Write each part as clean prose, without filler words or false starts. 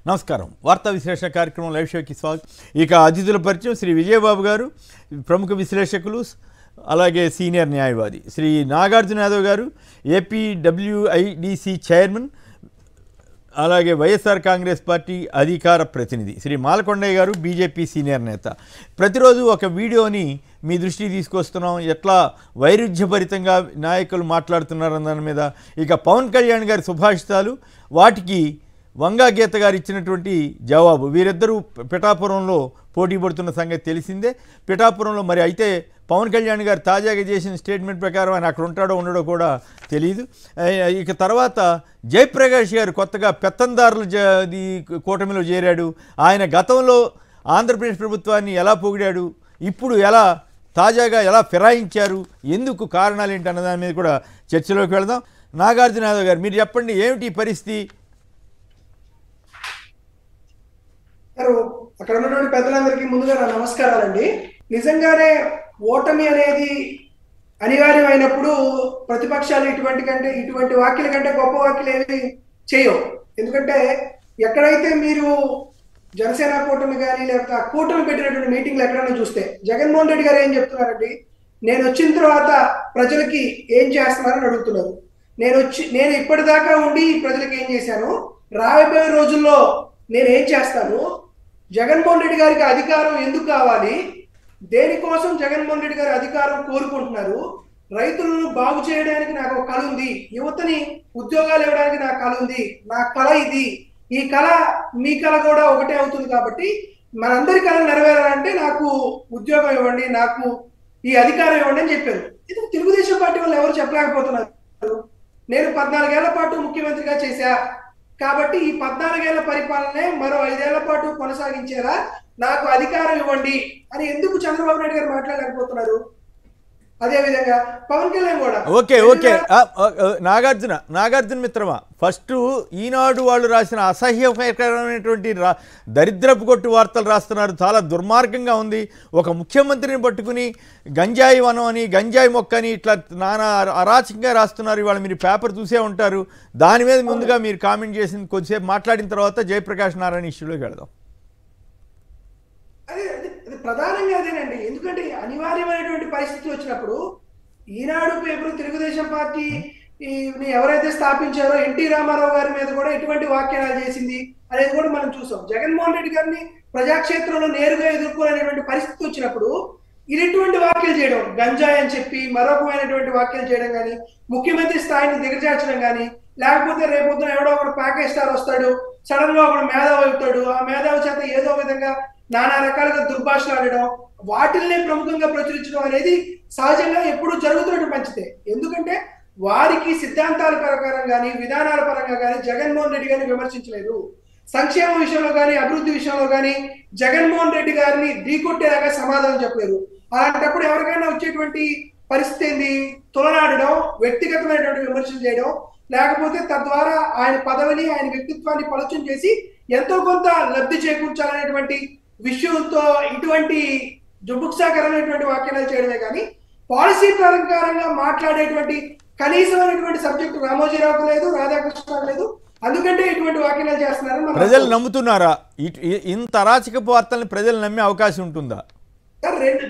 నమస్కారం. వార్తా విశ్లేషణ కార్యక్రమం లైవ్ షోకి స్వాగతం. ఇక అతిథుల పరిచయం శ్రీ విజయబాబు గారు, ప్రముఖ విశ్లేషకులు, అలాగే సీనియర్ న్యాయవాది శ్రీ నాగార్జున యాదవ్ గారు, ఏపీడబ్ల్యూఐడిసి చైర్మన్, అలాగే వైఎస్ఆర్ కాంగ్రెస్ పార్టీ అధికార ప్రతినిధి శ్రీ మాలకొండయ్య గారు, బీజేపీ సీనియర్ నేత. ప్రతిరోజు ఒక వీడియోని మీ దృష్టికి తీసుకొస్తున్నాం, ఎట్లా వైరుధ్యభరితంగా నాయకులు మాట్లాడుతున్నారన్న దాని మీద. ఇక పవన్ కళ్యాణ్ గారి సుభాషితాలు, వాటికి వంగా గీత గారు ఇచ్చినటువంటి జవాబు. వీరిద్దరూ పిఠాపురంలో పోటీ పడుతున్న సంగతి తెలిసిందే. పిఠాపురంలో మరి అయితే పవన్ కళ్యాణ్ గారు తాజాగా చేసిన స్టేట్మెంట్ ప్రకారం ఆయన అక్కడ ఉంటాడో ఉండడో కూడా తెలియదు. ఇక తర్వాత జయప్రకాష్ గారు కొత్తగా పెత్తందారుల కూటమిలో చేరాడు. ఆయన గతంలో ఆంధ్రప్రదేశ్ ప్రభుత్వాన్ని ఎలా పొగిడాడు, ఇప్పుడు ఎలా తాజాగా ఎలా ఫిరాయించారు, ఎందుకు కారణాలు ఏంటి అన్న దాని మీద కూడా చర్చలోకి వెళదాం. నాగార్జున యాదవ్ గారు, మీరు చెప్పండి, ఏమిటి ఈ పరిస్థితి? అక్కడ ఉన్నటువంటి పెద్దలందరికీ ముందుగా నా నమస్కారాలండి. నిజంగానే ఓటమి అనేది అనివార్యమైనప్పుడు ప్రతిపక్షాలు ఇటువంటి వ్యాఖ్యల కంటే గొప్ప వ్యాఖ్యలు ఏవి చేయవు. ఎందుకంటే ఎక్కడైతే మీరు జనసేన కూటమి కానీ లేకపోతే ఆ కూటమి పెట్టినటువంటి మీటింగ్లు ఎక్కడైనా చూస్తే జగన్మోహన్ రెడ్డి గారు ఏం చెప్తున్నారండి, నేను వచ్చిన తర్వాత ప్రజలకి ఏం చేస్తున్నారని అడుగుతున్నారు. నేను ఇప్పటిదాకా ఉండి ప్రజలకు ఏం చేశాను, రాబోయే రోజుల్లో నేనేం చేస్తాను, జగన్మోహన్ రెడ్డి గారికి అధికారం ఎందుకు కావాలి, దేనికోసం జగన్మోహన్ రెడ్డి గారి అధికారం కోరుకుంటున్నారు, రైతులను బాగు చేయడానికి నాకు ఒక కళ ఉంది, యువతని ఉద్యోగాలు ఇవ్వడానికి నాకు కళ ఉంది, నా కళ ఇది, ఈ కళ మీ కళ కూడా ఒకటే అవుతుంది, కాబట్టి మనందరి కళ నెరవేరాలంటే నాకు ఉద్యోగం ఇవ్వండి, నాకు ఈ అధికారం ఇవ్వండి అని చెప్పారు. ఇది తెలుగుదేశం పార్టీ వాళ్ళు ఎవరు చెప్పలేకపోతున్నారు. నేను 14 ఏళ్ల పాటు ముఖ్యమంత్రిగా చేశా కాబట్టి ఈ 14 ఏళ్ల పరిపాలనే మరో 5 ఏళ్ల పాటు కొనసాగించేలా నాకు అధికారం ఇవ్వండి అని ఎందుకు చంద్రబాబు నాయుడు గారు మాట్లాడలేకపోతున్నారు? అదేవిధంగా పవన్ కళ్యాణ్ కూడా ఓకే నాగార్జున మిత్రమా, ఫస్ట్ ఈనాడు వాళ్ళు రాసిన అసహ్యకరమైనటువంటి దరిద్రపు కొట్టు వార్తలు రాస్తున్నారు. చాలా దుర్మార్గంగా ఉంది. ఒక ముఖ్యమంత్రిని పట్టుకుని గంజాయి వనం అని, గంజాయి మొక్క అని ఇట్లా నానా అరాచకంగా రాస్తున్నారు. ఇవాళ మీరు పేపర్ చూసే ఉంటారు. దాని మీద ముందుగా మీరు కామెంట్ చేసింది కొద్దిసేపు మాట్లాడిన తర్వాత జయప్రకాష్ నారాయణ ఇష్యూలోకి వెళదాం. అది ప్రధానంగా అదేనండి. ఎందుకంటే అనివార్యమైనటువంటి పరిస్థితి వచ్చినప్పుడు ఈనాడు పేపర్ తెలుగుదేశం పార్టీ ఎవరైతే స్థాపించారో ఎన్టీ రామారావు గారి మీద కూడా ఎటువంటి వ్యాఖ్యానాలు చేసింది అనేది కూడా మనం చూసాం. జగన్మోహన్ రెడ్డి గారిని ప్రజాక్షేత్రంలో నేరుగా ఎదుర్కోలేనటువంటి పరిస్థితి వచ్చినప్పుడు ఇటువంటి వ్యాఖ్యలు చేయడం, గంజాయి అని చెప్పి మరొకమైనటువంటి వ్యాఖ్యలు చేయడం కానీ, ముఖ్యమంత్రి స్థాయిని దిగజార్చడం కానీ, లేకపోతే రేపొద్దున ఎవడో ఒకడు ప్యాకేజ్ స్టార్ వస్తాడు, సడన్ గా ఒకడు మేధావి అవుతాడు, ఆ మేధావి చేత ఏదో విధంగా నానా రకాలుగా దుర్భాషలు ఆడడం, వాటిల్నే ప్రముఖంగా ప్రచురించడం అనేది సహజంగా ఎప్పుడు జరుగుతున్నట్టు మంచిదే. ఎందుకంటే వారికి సిద్ధాంతాల ప్రకారం కానీ విధానాల పరంగా కానీ జగన్మోహన్ రెడ్డి గారిని విమర్శించలేదు. సంక్షేమ విషయంలో కానీ అభివృద్ధి విషయంలో కానీ జగన్మోహన్ రెడ్డి గారిని ఢీకొట్టేలాగా సమాధానం చెప్పలేదు. అలాంటప్పుడు ఎవరికైనా వచ్చేటువంటి పరిస్థితి ఏంది, తొలనాడడం, వ్యక్తిగతమైనటువంటి విమర్శలు చేయడం, లేకపోతే తద్వారా ఆయన పదవిని ఆయన వ్యక్తిత్వాన్ని పలుచన చేసి ఎంతో కొంత లబ్ధి చేకూర్చాలనేటువంటి విషయంతో ఇటువంటి జుబుక్సాకరమైనటువంటి వ్యాఖ్యలు చేయడమే కానీ పాలసీ ప్రకారంగా మాట్లాడేటువంటి కనీసమైనటువంటి సబ్జెక్టు రామోజీరావుకు లేదు, రాధాకృష్ణకు లేదు. అందుకంటే ఇటువంటి వ్యాఖ్యలు చేస్తున్నారు. ప్రజలు నమ్ముతున్నారా? ఇంత అరాచకపు వార్తల్ని ప్రజలు నమ్మే అవకాశం ఉంటుందా?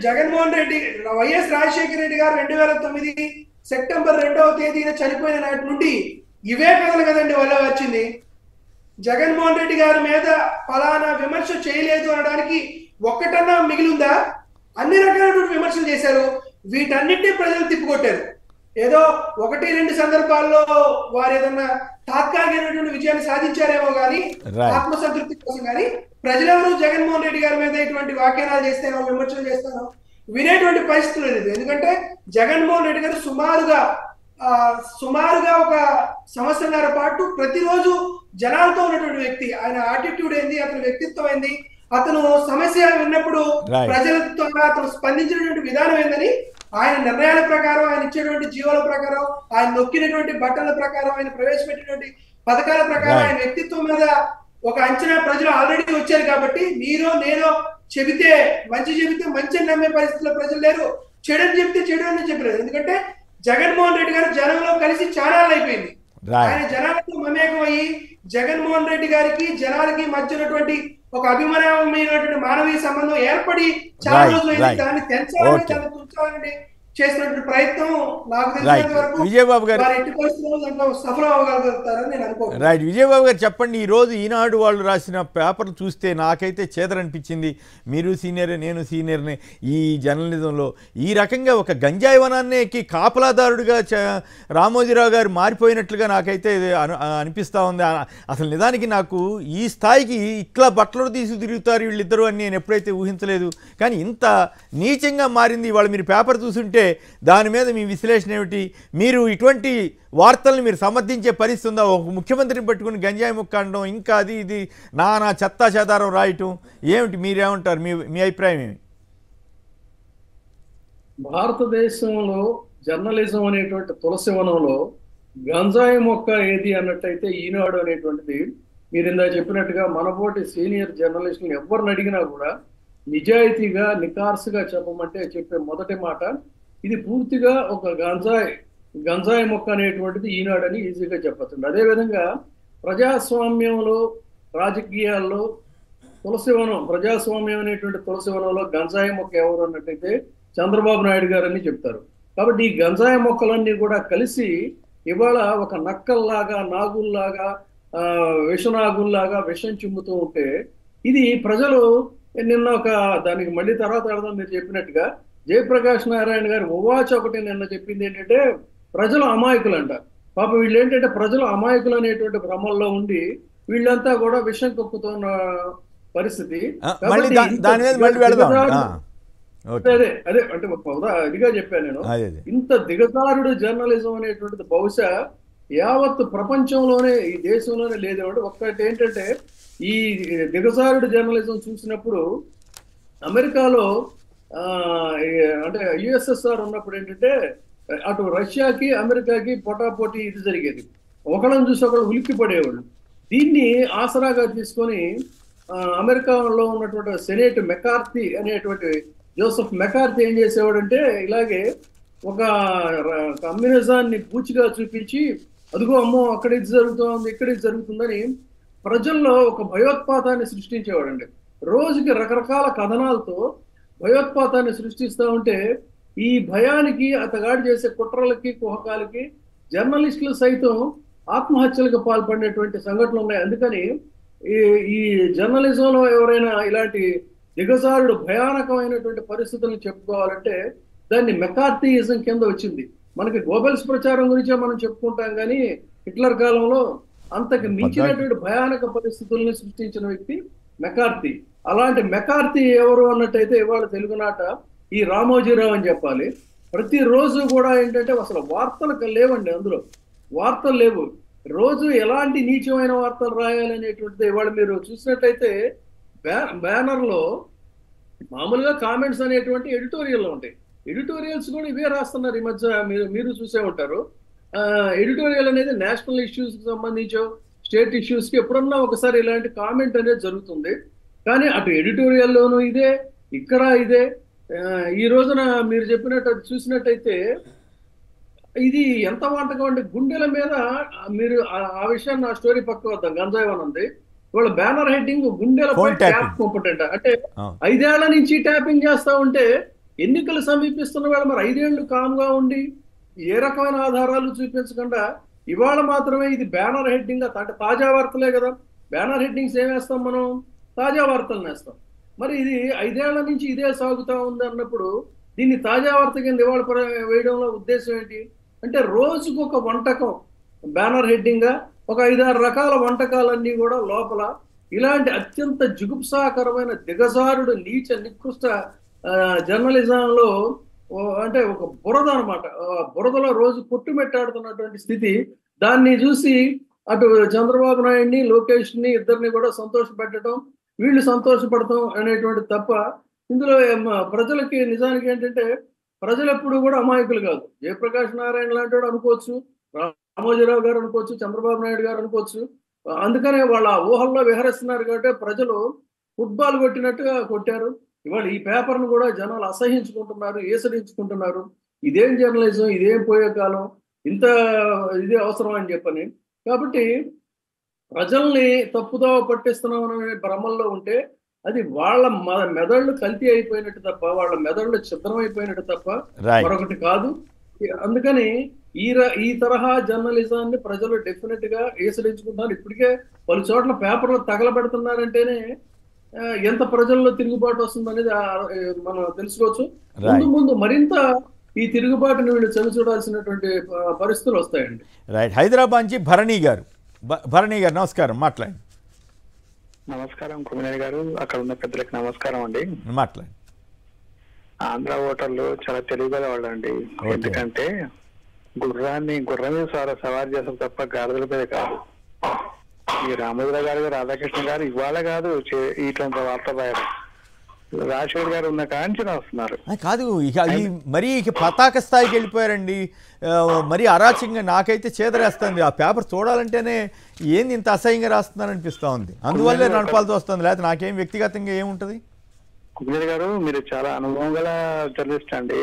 జగన్మోహన్ రెడ్డి, వైఎస్ రాజశేఖర రెడ్డి గారు 2009 సెప్టెంబర్ 2వ తేదీన చనిపోయిన నాటి నుండి ఇవే కథలు కదండి వల్ల వచ్చింది. జగన్మోహన్ రెడ్డి గారి మీద ఫలానా విమర్శ చేయలేదు అనడానికి ఒక్కటన్నా మిగిలిందా? అన్ని రకాలైనటువంటి విమర్శలు చేశారు. వీటన్నిటినీ ప్రజలు తిప్పికొట్టారు. ఏదో 1-2 సందర్భాల్లో వారు ఏదన్నా తాత్కాలికమైనటువంటి విజయాన్ని సాధించారేమో కానీ ఆత్మసంతృప్తి కోసం కానీ ప్రజలెవరూ జగన్మోహన్ రెడ్డి గారి మీద ఇటువంటి వ్యాఖ్యానాలు చేస్తానో విమర్శలు చేస్తానో వినేటువంటి పరిస్థితులు లేదు. ఎందుకంటే జగన్మోహన్ రెడ్డి గారు సుమారుగా ఒక సంవత్సరాల పాటు ప్రతిరోజు జనాలతో ఉన్నటువంటి వ్యక్తి. ఆయన యాటిట్యూడ్ ఏంది, అతని వ్యక్తిత్వం ఏంది, అతను సమస్య విన్నప్పుడు ప్రజలతో అతను స్పందించినటువంటి విధానం ఏందని, ఆయన నిర్ణయాల ప్రకారం, ఆయన ఇచ్చేటువంటి జీవోల ప్రకారం, ఆయన నొక్కినటువంటి బట్టల ప్రకారం, ఆయన ప్రవేశపెట్టినటువంటి పథకాల ప్రకారం ఆయన వ్యక్తిత్వం మీద ఒక అంచనా ప్రజలు ఆల్రెడీ వచ్చారు. కాబట్టి మీరో నేనో చెబితే మంచి అని నమ్మే పరిస్థితిలో ప్రజలు లేరు, చెడు అని చెప్తే చెడు అని చెప్పలేదు. ఎందుకంటే జగన్మోహన్ రెడ్డి గారు జనంలో కలిసి చాలా అయిపోయింది. రైట్. ఆయన జనాలతో మమేకమయ్యి జగన్మోహన్ రెడ్డి గారికి జనాలకి మధ్య ఉన్నటువంటి ఒక అభిమానమైనటువంటి మానవీయ సంబంధం ఏర్పడి చాలా రైట్. రోజులైంది. రైట్. దాన్ని తెంచాలని ఓకే. దాన్ని తుంచాలని చేసినటువంటి ప్రయత్నం నాకు రైట్. తెలిసినంత వరకు విజయబాబు గారు, వారు ఎట్టి పరిస్థితుల్లో దాంట్లో సఫలం అవ్వగలుగుతారని నేను అనుకోను. రైట్. విజయబాబు గారు చెప్పండి, ఈరోజు ఈనాడు వాళ్ళు రాసిన పేపర్లు చూస్తే నాకైతే చేదరనిపించింది. మీరు సీనియరే, నేను సీనియర్నే ఈ జర్నలిజంలో. ఈ రకంగా ఒక గంజాయి వనాన్నేకి కాపలాదారుడిగా రామోజీరావు గారు మారిపోయినట్లుగా నాకైతే అనిపిస్తూ ఉంది. అసలు నిజానికి నాకు ఈ స్థాయికి ఇట్లా బట్టలు తీసి తిరుగుతారు వీళ్ళిద్దరూ అని నేను ఎప్పుడైతే ఊహించలేదు. కానీ ఇంత నీచంగా మారింది ఇవాళ మీరు పేపర్ చూసుంటే దాని మీద మీ విశ్లేషణ ఏమిటి? మీరు ఇటువంటి వార్తల్ని మీరు సమర్థించే పరిస్థితి ఉందా? ఒక ముఖ్యమంత్రిని పట్టుకుని గంజాయి ముక్క అనడం, ఇంకా అది ఇది నానా చెత్తా చెదారం రాయటం ఏమిటి? మీరేమంటారు? మీ అభిప్రాయం ఏమి? భారతదేశంలో జర్నలిజం అనేటువంటి తులసి వనంలో గంజాయి మొక్క ఏది అన్నట్టయితే ఈనాడు అనేటువంటిది, మీరు ఇందా చెప్పినట్టుగా మనపోటి సీనియర్ జర్నలిస్టులు ఎవరిని అడిగినా కూడా నిజాయితీగా నికార్సుగా చెప్పమంటే చెప్పే మొదటి మాట ఇది పూర్తిగా ఒక గంజాయి మొక్క అనేటువంటిది ఈనాడని ఈజీగా చెప్పచ్చు. అదేవిధంగా ప్రజాస్వామ్యంలో రాజకీయాల్లో తులసివనం, ప్రజాస్వామ్యం అనేటువంటి తులసివనంలో గంజాయి మొక్క ఎవరు అన్నట్టయితే చంద్రబాబు నాయుడు గారని చెప్తారు. కాబట్టి ఈ గంజాయి మొక్కలన్నీ కూడా కలిసి ఇవాళ ఒక నక్కల్లాగా, నాగుల్లాగా, విషనాగుల్లాగా విషం చిమ్ముతూ ఉంటే ఇది ప్రజలు నిన్న ఒక దానికి మళ్ళీ తర్వాత అర్థం మీరు చెప్పినట్టుగా జయప్రకాష్ నారాయణ గారు ఉవాచ ఒకటి నిన్న చెప్పింది ఏంటంటే ప్రజలు అమాయకులు అంట. పాప వీళ్ళు ఏంటంటే ప్రజలు అమాయకులు అనేటువంటి భ్రమల్లో ఉండి వీళ్ళంతా కూడా విషం కక్కుతున్న పరిస్థితి. అదే అదే అంటే అదిగా చెప్పాను నేను. ఇంత దిగజారుడు జర్నలిజం అనేటువంటిది బహుశా యావత్ ప్రపంచంలోనే, ఈ దేశంలోనే లేదు. ఒక్కటి ఏంటంటే ఈ దిగజారుడు జర్నలిజం చూసినప్పుడు అమెరికాలో అంటే యుఎస్ఎస్ఆర్ ఉన్నప్పుడు ఏంటంటే అటు రష్యాకి అమెరికాకి పోటాపోటీ ఇది జరిగేది. ఒకళ్ళని చూసి ఒకళ్ళు ఉలిక్కి పడేవాళ్ళు. దీన్ని ఆసరాగా తీసుకొని అమెరికాలో ఉన్నటువంటి సెనేట్ మెకార్థీ అనేటువంటి జోసెఫ్ మెకార్థీ ఏం చేసేవాడంటే ఇలాగే ఒక కమ్యూనిజాన్ని పూచిగా చూపించి అదిగో అమ్మో అక్కడ ఇది జరుగుతుంది, ఇక్కడ ఇది జరుగుతుందని ప్రజల్లో ఒక భయోత్పాతాన్ని సృష్టించేవాడండి. రోజుకి రకరకాల కథనాలతో భయోత్పాతాన్ని సృష్టిస్తూ ఉంటే ఈ భయానికి అతగాడు చేసే కుట్రలకి కుహకాలకి జర్నలిస్టులు సైతం ఆత్మహత్యలకు పాల్పడినటువంటి సంఘటనలు ఉన్నాయి. అందుకని ఈ జర్నలిజంలో ఎవరైనా ఇలాంటి దిగజారుడు భయానకమైనటువంటి పరిస్థితులను చెప్పుకోవాలంటే దాన్ని మెకార్థీయిజం కింద వచ్చింది. మనకి గోబెల్స్ ప్రచారం గురించే మనం చెప్పుకుంటాం కానీ హిట్లర్ కాలంలో అంతకు మించినటువంటి భయానక పరిస్థితుల్ని సృష్టించిన వ్యక్తి మెకార్థీ. అలాంటి మెకార్థీ ఎవరు అన్నట్టయితే ఇవాళ తెలుగునాట ఈ రామోజీరావు అని చెప్పాలి. ప్రతిరోజు కూడా ఏంటంటే అసలు వార్తలు లేవండి, అందులో వార్తలు లేవు. రోజు ఎలాంటి నీచమైన వార్తలు రాయాలనేటువంటిది ఇవాళ మీరు చూసినట్టయితే బ్యానర్లో మామూలుగా కామెంట్స్ అనేటువంటి ఎడిటోరియల్ ఉంటాయి. ఎడిటోరియల్స్ కూడా ఇవే రాస్తున్నారు ఈ మధ్య, మీరు చూసే ఉంటారు. ఎడిటోరియల్ అనేది నేషనల్ ఇష్యూస్కి సంబంధించో స్టేట్ ఇష్యూస్కి ఎప్పుడన్నా ఒకసారి ఇలాంటి కామెంట్ అనేది జరుగుతుంది. కానీ అటు ఎడిటోరియల్లోనూ ఇదే, ఇక్కడ ఇదే. ఈ రోజున మీరు చెప్పినట్టు చూసినట్టయితే ఇది ఎంత వంటకం అంటే గుండెల మీద మీరు ఆ విషయాన్ని నా స్టోరీ పక్క వద్దాం. గంజాయి ఉంది వాళ్ళ బ్యానర్ హెడ్డింగ్ గుండెలపై ట్యాప్ కంపటెంట్ అంటే 5 ఏళ్ల నుంచి ట్యాపింగ్ చేస్తా ఉంటే ఎన్నికలు సమీపిస్తున్న వేళ మరి 5 ఏళ్ళు కామ్గా ఉండి ఏ రకమైన ఆధారాలు చూపించకుండా ఇవాళ మాత్రమే ఇది బ్యానర్ హెడ్డింగ్. అంటే తాజా వార్తలే కదా, బ్యానర్ హెడ్డింగ్స్ ఏం వేస్తాం మనం? తాజా వార్తలు వేస్తాం. మరి ఇది 5 ఏళ్ల నుంచి ఇదే సాగుతా ఉంది అన్నప్పుడు దీన్ని తాజా వార్త కింద ఇవాళ వేయడంలో ఉద్దేశం ఏంటి అంటే రోజుకు ఒక వంటకం బ్యానర్ హెడ్డింగ్గా ఒక 5-6 రకాల వంటకాలన్నీ కూడా లోపల ఇలాంటి అత్యంత జుగుప్సాకరమైన దిగజారుడు నీచ నికృష్ట జర్నలిజంలో అంటే ఒక బురద అనమాట. బురదలో రోజు కొట్టుమెట్టాడుతున్నటువంటి స్థితి. దాన్ని చూసి అటు చంద్రబాబు నాయుడిని లోకేష్ని ఇద్దరిని కూడా సంతోషపెట్టడం, వీళ్ళు సంతోషపడటం అనేటువంటి తప్ప ఇందులో ప్రజలకి నిజానికి ఏంటంటే ప్రజలు ఎప్పుడు కూడా అమాయకులు కాదు. జయప్రకాష్ నారాయణ లాంటి వాడు అనుకోవచ్చు, రామోజీరావు గారు అనుకోవచ్చు, చంద్రబాబు నాయుడు గారు అనుకోవచ్చు. అందుకనే వాళ్ళ ఊహల్లో విహరిస్తున్నారు కాబట్టి ప్రజలు ఫుట్బాల్ కొట్టినట్టుగా కొట్టారు. ఇవాళ ఈ పేపర్ను కూడా జనాలు అసహించుకుంటున్నారు, ఏసరించుకుంటున్నారు. ఇదేం జర్నలిజం, ఇదేం పోయే కాలం. ఇంత ఇది అవసరం అని చెప్పని. కాబట్టి ప్రజల్ని తప్పుదోవ పట్టిస్తున్నాం అనే భ్రమల్లో ఉంటే అది వాళ్ళ మెదళ్ళు కల్తీ అయిపోయినట్టు తప్ప, వాళ్ళ మెదళ్ళు ఛిద్రం అయిపోయినట్టు తప్ప మరొకటి కాదు. అందుకని ఈ తరహా జర్నలిజాన్ని ప్రజలు డెఫినెట్ గా ఏసరించుకుంటున్నారు. ఇప్పటికే పలు చోట్ల పేపర్లు తగలబెడుతున్నారంటేనే ఎంత ప్రజల్లో తిరుగుబాటు వస్తుంది అనేది మనం తెలుసుకోవచ్చు. ముందు మరింత ఈ తిరుగుబాటుని వీళ్ళు చవి చూడాల్సినటువంటి పరిస్థితులు వస్తాయండి. రైట్. హైదరాబాద్ నుంచి భరణి గారు నమస్కారం, మాట్లాడండి. నమస్కారం కుమినేని గారు, అక్కడ ఉన్న పెద్దలకు నమస్కారం అండి. మాట్లాడండి. ఆంధ్ర ఓటర్లు చాలా తెలివిగల వాళ్ళు అండి. ఎందుకంటే గుర్రం మీద సవారీ చేస్తారు తప్ప గాడిదల మీద కాదు. ఈ రామోజీరావు గారు, రాధాకృష్ణ గారు ఇవాళ కాదు ఇట్లాంటి వార్త రాయడం, రాజశేఖర్ గారు ఉన్న కాంచి వస్తున్నారు కాదు. ఇక మరీ పతాక స్థాయికి వెళ్ళిపోయారండి. మరీ అరాచకంగా నాకైతే చేదరేస్తుంది. ఆ పేపర్ చూడాలంటేనే ఏంది ఇంత అసహ్యంగా రాస్తున్నారు అనిపిస్తూ ఉంది. అందువల్లే నడపాల్సి వస్తుంది, లేకపోతే నాకేం వ్యక్తిగతంగా ఏముంటుంది. కుమినేని గారు, మీరు చాలా అనుభవం గల జర్నలిస్ట్ అండి.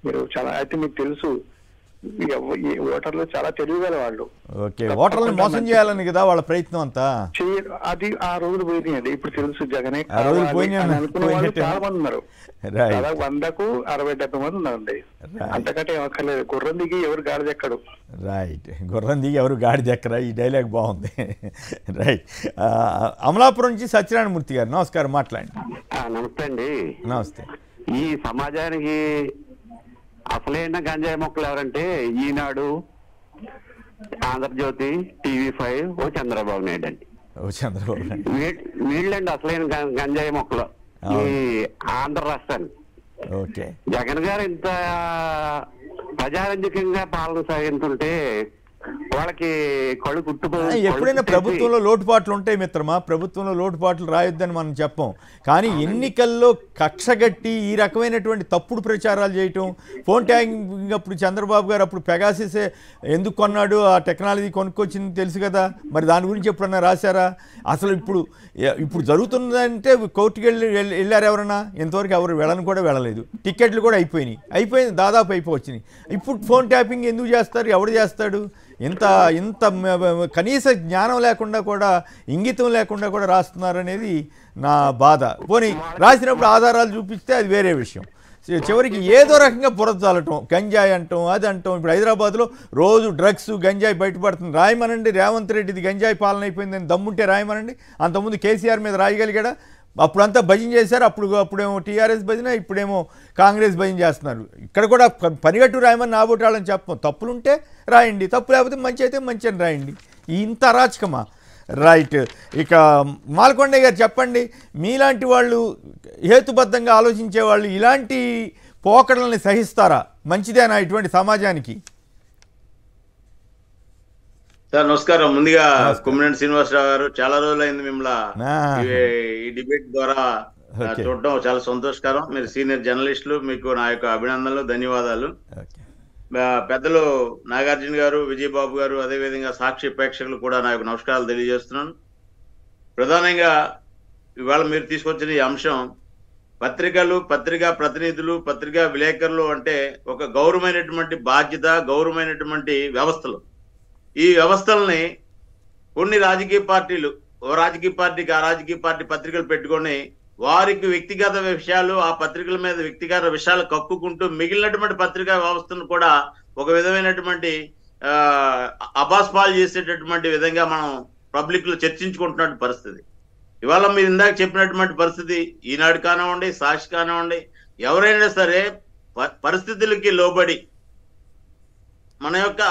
మీరు చాలా అయితే మీకు తెలుసు ఓటర్లు చాలా తెలివిగల వాళ్ళు. ఓకే, ఓటర్లను మోసం చేయాలని కదా వాళ్ళ ప్రయత్నం అంతా. అది ఆ రోజులు పోయినాయండి. ఇప్పుడు తెలుసు జగనే అనుకున్న వాళ్ళు చాలా మంది ఉన్నారు. 100కు 60-70 మంది ఉన్నారండి. అంతకంటే ఏమక్కర్లేదు. గుర్రం దిగి ఎవరు గాడి ఎక్కడు. రైట్, గుర్రం దిగి ఎవరు గాడి ఎక్కరా, ఈ డైలాగ్ బాగుంది. రైట్. అమలాపురం నుంచి సత్యనారాయణమూర్తి గారు నమస్కారం, మాట్లాడండి. నమస్తే అండి. నమస్తే. ఈ సమాజానికి అసలైన గంజాయి మొక్కలు ఎవరంటే ఈనాడు, ఆంధ్రజ్యోతి, TV5, చంద్రబాబు నాయుడు అండి. వీళ్ళండి అసలైన గంజాయి మొక్కలు ఈ ఆంధ్ర రాష్ట్రానికి. ఓకే, జగన్ గారు ఇంత ప్రజారంజకంగా పాలన సాగిస్తుంటే వాళ్ళకి కళ్ళు కుట్టుపోయి ఎప్పుడైనా ప్రభుత్వంలో లోటుపాట్లు ఉంటాయి మిత్రమా. ప్రభుత్వంలో లోటుపాట్లు రాయొద్దని మనం చెప్పం. కానీ ఎన్నికల్లో కక్షగట్టి ఈ రకమైనటువంటి తప్పుడు ప్రచారాలు చేయటం, ఫోన్ ట్యాగింగ్ అప్పుడు చంద్రబాబు గారు అప్పుడు పెగాసిసే ఎందుకు కొన్నాడు, ఆ టెక్నాలజీ కొనుక్కొచ్చింది తెలుసు కదా. మరి దాని గురించి ఎప్పుడన్నా రాశారా? అసలు ఇప్పుడు జరుగుతుందంటే కోర్టుకి వెళ్ళారు ఎవరన్నా? ఇంతవరకు ఎవరు వెళ్ళలేదు. టికెట్లు కూడా అయిపోయింది, దాదాపు అయిపోవచ్చినాయి. ఇప్పుడు ఫోన్ ట్యాపింగ్ ఎందుకు చేస్తారు? ఎవడు చేస్తాడు? ఇంత కనీస జ్ఞానం లేకుండా కూడా, ఇంగితం లేకుండా కూడా రాస్తున్నారనేది నా బాధ. పోనీ రాసినప్పుడు ఆధారాలు చూపిస్తే అది వేరే విషయం. చివరికి ఏదో రకంగా బురద గంజాయి అంటాం, అది అంటాం. ఇప్పుడు హైదరాబాద్లో రోజు డ్రగ్స్, గంజాయి బయటపడుతుంది. రాయమనండి, రేవంత్ రెడ్డిది గంజాయి పాలన అయిపోయిందని దమ్ముంటే రాయమనండి. అంతకుముందు కేసీఆర్ మీద రాయగలిగాడా? అప్పుడంతా భజన చేశారు. అప్పుడేమో టీఆర్ఎస్ భజన, ఇప్పుడేమో కాంగ్రెస్ భజన చేస్తున్నారు. ఇక్కడ కూడా పనిగట్టు రాయమని నాబోటాలని చెప్పం. తప్పులుంటే రాయండి, తప్పు లేకపోతే మంచి అయితే మంచి అని రాయండి. ఇంత అరాచకమా? రైట్. ఇక మాల్కొండ గారు చెప్పండి, మీలాంటి వాళ్ళు హేతుబద్ధంగా ఆలోచించే వాళ్ళు ఇలాంటి పోకడల్ని సహిస్తారా? మంచిదేనా ఇటువంటి సమాజానికి? సార్ నమస్కారం. ముందుగా కుమ్మినేని శ్రీనివాసరావు గారు, చాలా రోజులైంది మిమ్మల్ని ఈ డిబేట్ ద్వారా చూడడం చాలా సంతోషకరం. మీరు సీనియర్ జర్నలిస్టులు, మీకు నా యొక్క అభినందనలు, ధన్యవాదాలు. పెద్దలు నాగార్జున గారు, విజయబాబు గారు, అదేవిధంగా సాక్షి ప్రేక్షకులు కూడా నా యొక్క నమస్కారాలు తెలియజేస్తున్నాను. ప్రధానంగా ఇవాళ మీరు తీసుకొచ్చిన ఈ అంశం, పత్రికలు, పత్రికా ప్రతినిధులు, పత్రికా విలేకరులు అంటే ఒక గౌరవమైనటువంటి బాధ్యత, గౌరవమైనటువంటి వ్యవస్థలు. ఈ వ్యవస్థల్ని కొన్ని రాజకీయ పార్టీలు, ఓ రాజకీయ పార్టీకి ఆ రాజకీయ పార్టీ పత్రికలు పెట్టుకొని వారికి వ్యక్తిగత విషయాలు, ఆ పత్రికల మీద వ్యక్తిగత విషయాలు కక్కుకుంటూ మిగిలినటువంటి పత్రికా వ్యవస్థను కూడా ఒక విధమైనటువంటి అబాస్పాలు చేసేటటువంటి విధంగా మనం పబ్లిక్ లో చర్చించుకుంటున్న పరిస్థితి. ఇవాళ మీరు ఇందాక చెప్పినటువంటి పరిస్థితి, ఈనాడు కానివ్వండి, సాక్షి కానివ్వండి, ఎవరైనా సరే పరిస్థితులకి లోబడి మన యొక్క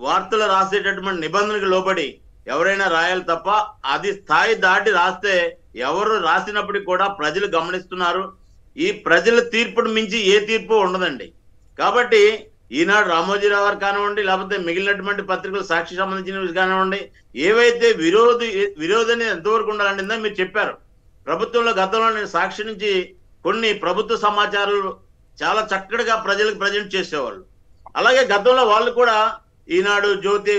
వార్తలు రాసేటటువంటి నిబంధనలకు లోబడి ఎవరైనా రాయాలి తప్ప, అది స్థాయి దాటి రాస్తే ఎవరు రాసినప్పటికీ కూడా ప్రజలు గమనిస్తున్నారు. ఈ ప్రజల తీర్పును మించి ఏ తీర్పు ఉండదండి. కాబట్టి ఈనాడు రామోజీరావు గారు కానివ్వండి, లేకపోతే మిగిలినటువంటి పత్రికలు సాక్షి సంబంధించినవి కానివ్వండి, ఏవైతే విరోధని ఎంతవరకు ఉండాలంటే మీరు చెప్పారు. ప్రభుత్వంలో గతంలో నేను సాక్షి నుంచి కొన్ని ప్రభుత్వ సమాచారాలు చాలా చక్కగా ప్రజలకు ప్రజెంట్ చేసేవాళ్ళు. అలాగే గతంలో వాళ్ళు కూడా ఈనాడు, జ్యోతి,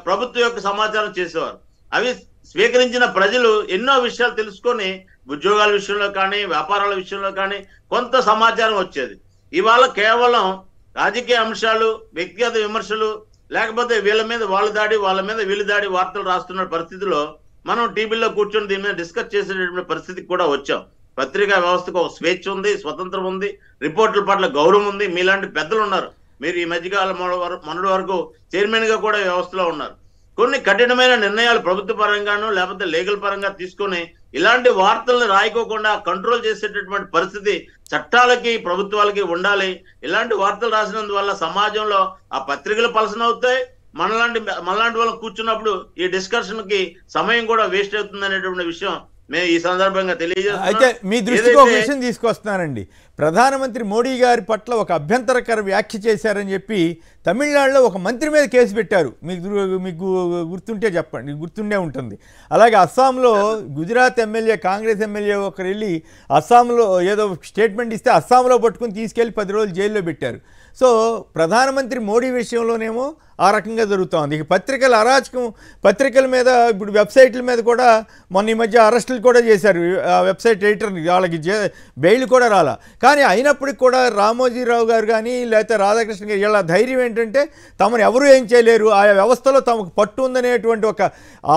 ప్రభుత్వం యొక్క సమాచారం చేసేవారు. అవి స్వీకరించిన ప్రజలు ఎన్నో విషయాలు తెలుసుకొని ఉద్యోగాల విషయంలో కానీ, వ్యాపారాల విషయంలో కానీ కొంత సమాచారం వచ్చేది. ఇవాళ కేవలం రాజకీయ అంశాలు, వ్యక్తిగత విమర్శలు, లేకపోతే వీళ్ళ మీద వాళ్ళ దాడి, వాళ్ళ మీద వీళ్ళ దాడి వార్తలు రాస్తున్న పరిస్థితిలో మనం టీవీలో కూర్చొని దీని మీద డిస్కస్ చేసేటటువంటి పరిస్థితికి కూడా వచ్చాం. పత్రికా వ్యవస్థకు ఒక స్వేచ్ఛ ఉంది, స్వతంత్రం ఉంది, రిపోర్టుల పట్ల గౌరవం ఉంది. మీలాంటి పెద్దలు ఉన్నారు. మీరు ఈ మధ్యకాలం మొన్నటి వరకు చైర్మన్ గా కూడా వ్యవస్థలో ఉన్నారు. కొన్ని కఠినమైన నిర్ణయాలు ప్రభుత్వ పరంగానో లేకపోతే లీగల్ పరంగా తీసుకొని ఇలాంటి వార్తలను రాయకోకుండా కంట్రోల్ చేసేటటువంటి పరిస్థితి చట్టాలకి ప్రభుత్వాలకి ఉండాలి. ఇలాంటి వార్తలు రాసినందువల్ల సమాజంలో ఆ పత్రికలు పలసనవుతాయి. మనలాంటి వాళ్ళని కూర్చున్నప్పుడు ఈ డిస్కషన్ కి సమయం కూడా వేస్ట్ అవుతుంది అనేటువంటి విషయం మేము ఈ సందర్భంగా తెలియజేస్తున్నాం. అయితే మీ దృష్టికి ఒక విషయం తీసుకొస్తున్నానండి. ప్రధానమంత్రి మోడీ గారి పట్ల ఒక అభ్యంతరకర వ్యాఖ్య చేశారని చెప్పి తమిళనాడులో ఒక మంత్రి మీద కేసు పెట్టారు. మీకు గుర్తుంటే చెప్పండి, గుర్తుండే ఉంటుంది. అలాగే అస్సాంలో గుజరాత్ ఎమ్మెల్యే, కాంగ్రెస్ ఎమ్మెల్యే ఒకరు వెళ్ళి అస్సాంలో ఏదో స్టేట్మెంట్ ఇస్తే అస్సాంలో పట్టుకుని తీసుకెళ్లి 10 రోజులు జైల్లో పెట్టారు. సో ప్రధానమంత్రి మోడీ విషయంలోనేమో ఆ రకంగా జరుగుతూ ఉంది. ఇక పత్రికల అరాచకం, పత్రికల మీద ఇప్పుడు వెబ్సైట్ల మీద కూడా మొన్న ఈ మధ్య అరెస్టులు కూడా చేశారు. ఆ వెబ్సైట్ ఎడిటర్ని, వాళ్ళకి బెయిల్ కూడా రాలా. కానీ అయినప్పటికి కూడా రామోజీరావు గారు కానీ లేకపోతే రాధాకృష్ణ గారు ఇలా ధైర్యం ఏంటంటే తమను ఎవరూ ఏం చేయలేరు, ఆయా వ్యవస్థలో తమకు పట్టు ఉందనేటువంటి ఒక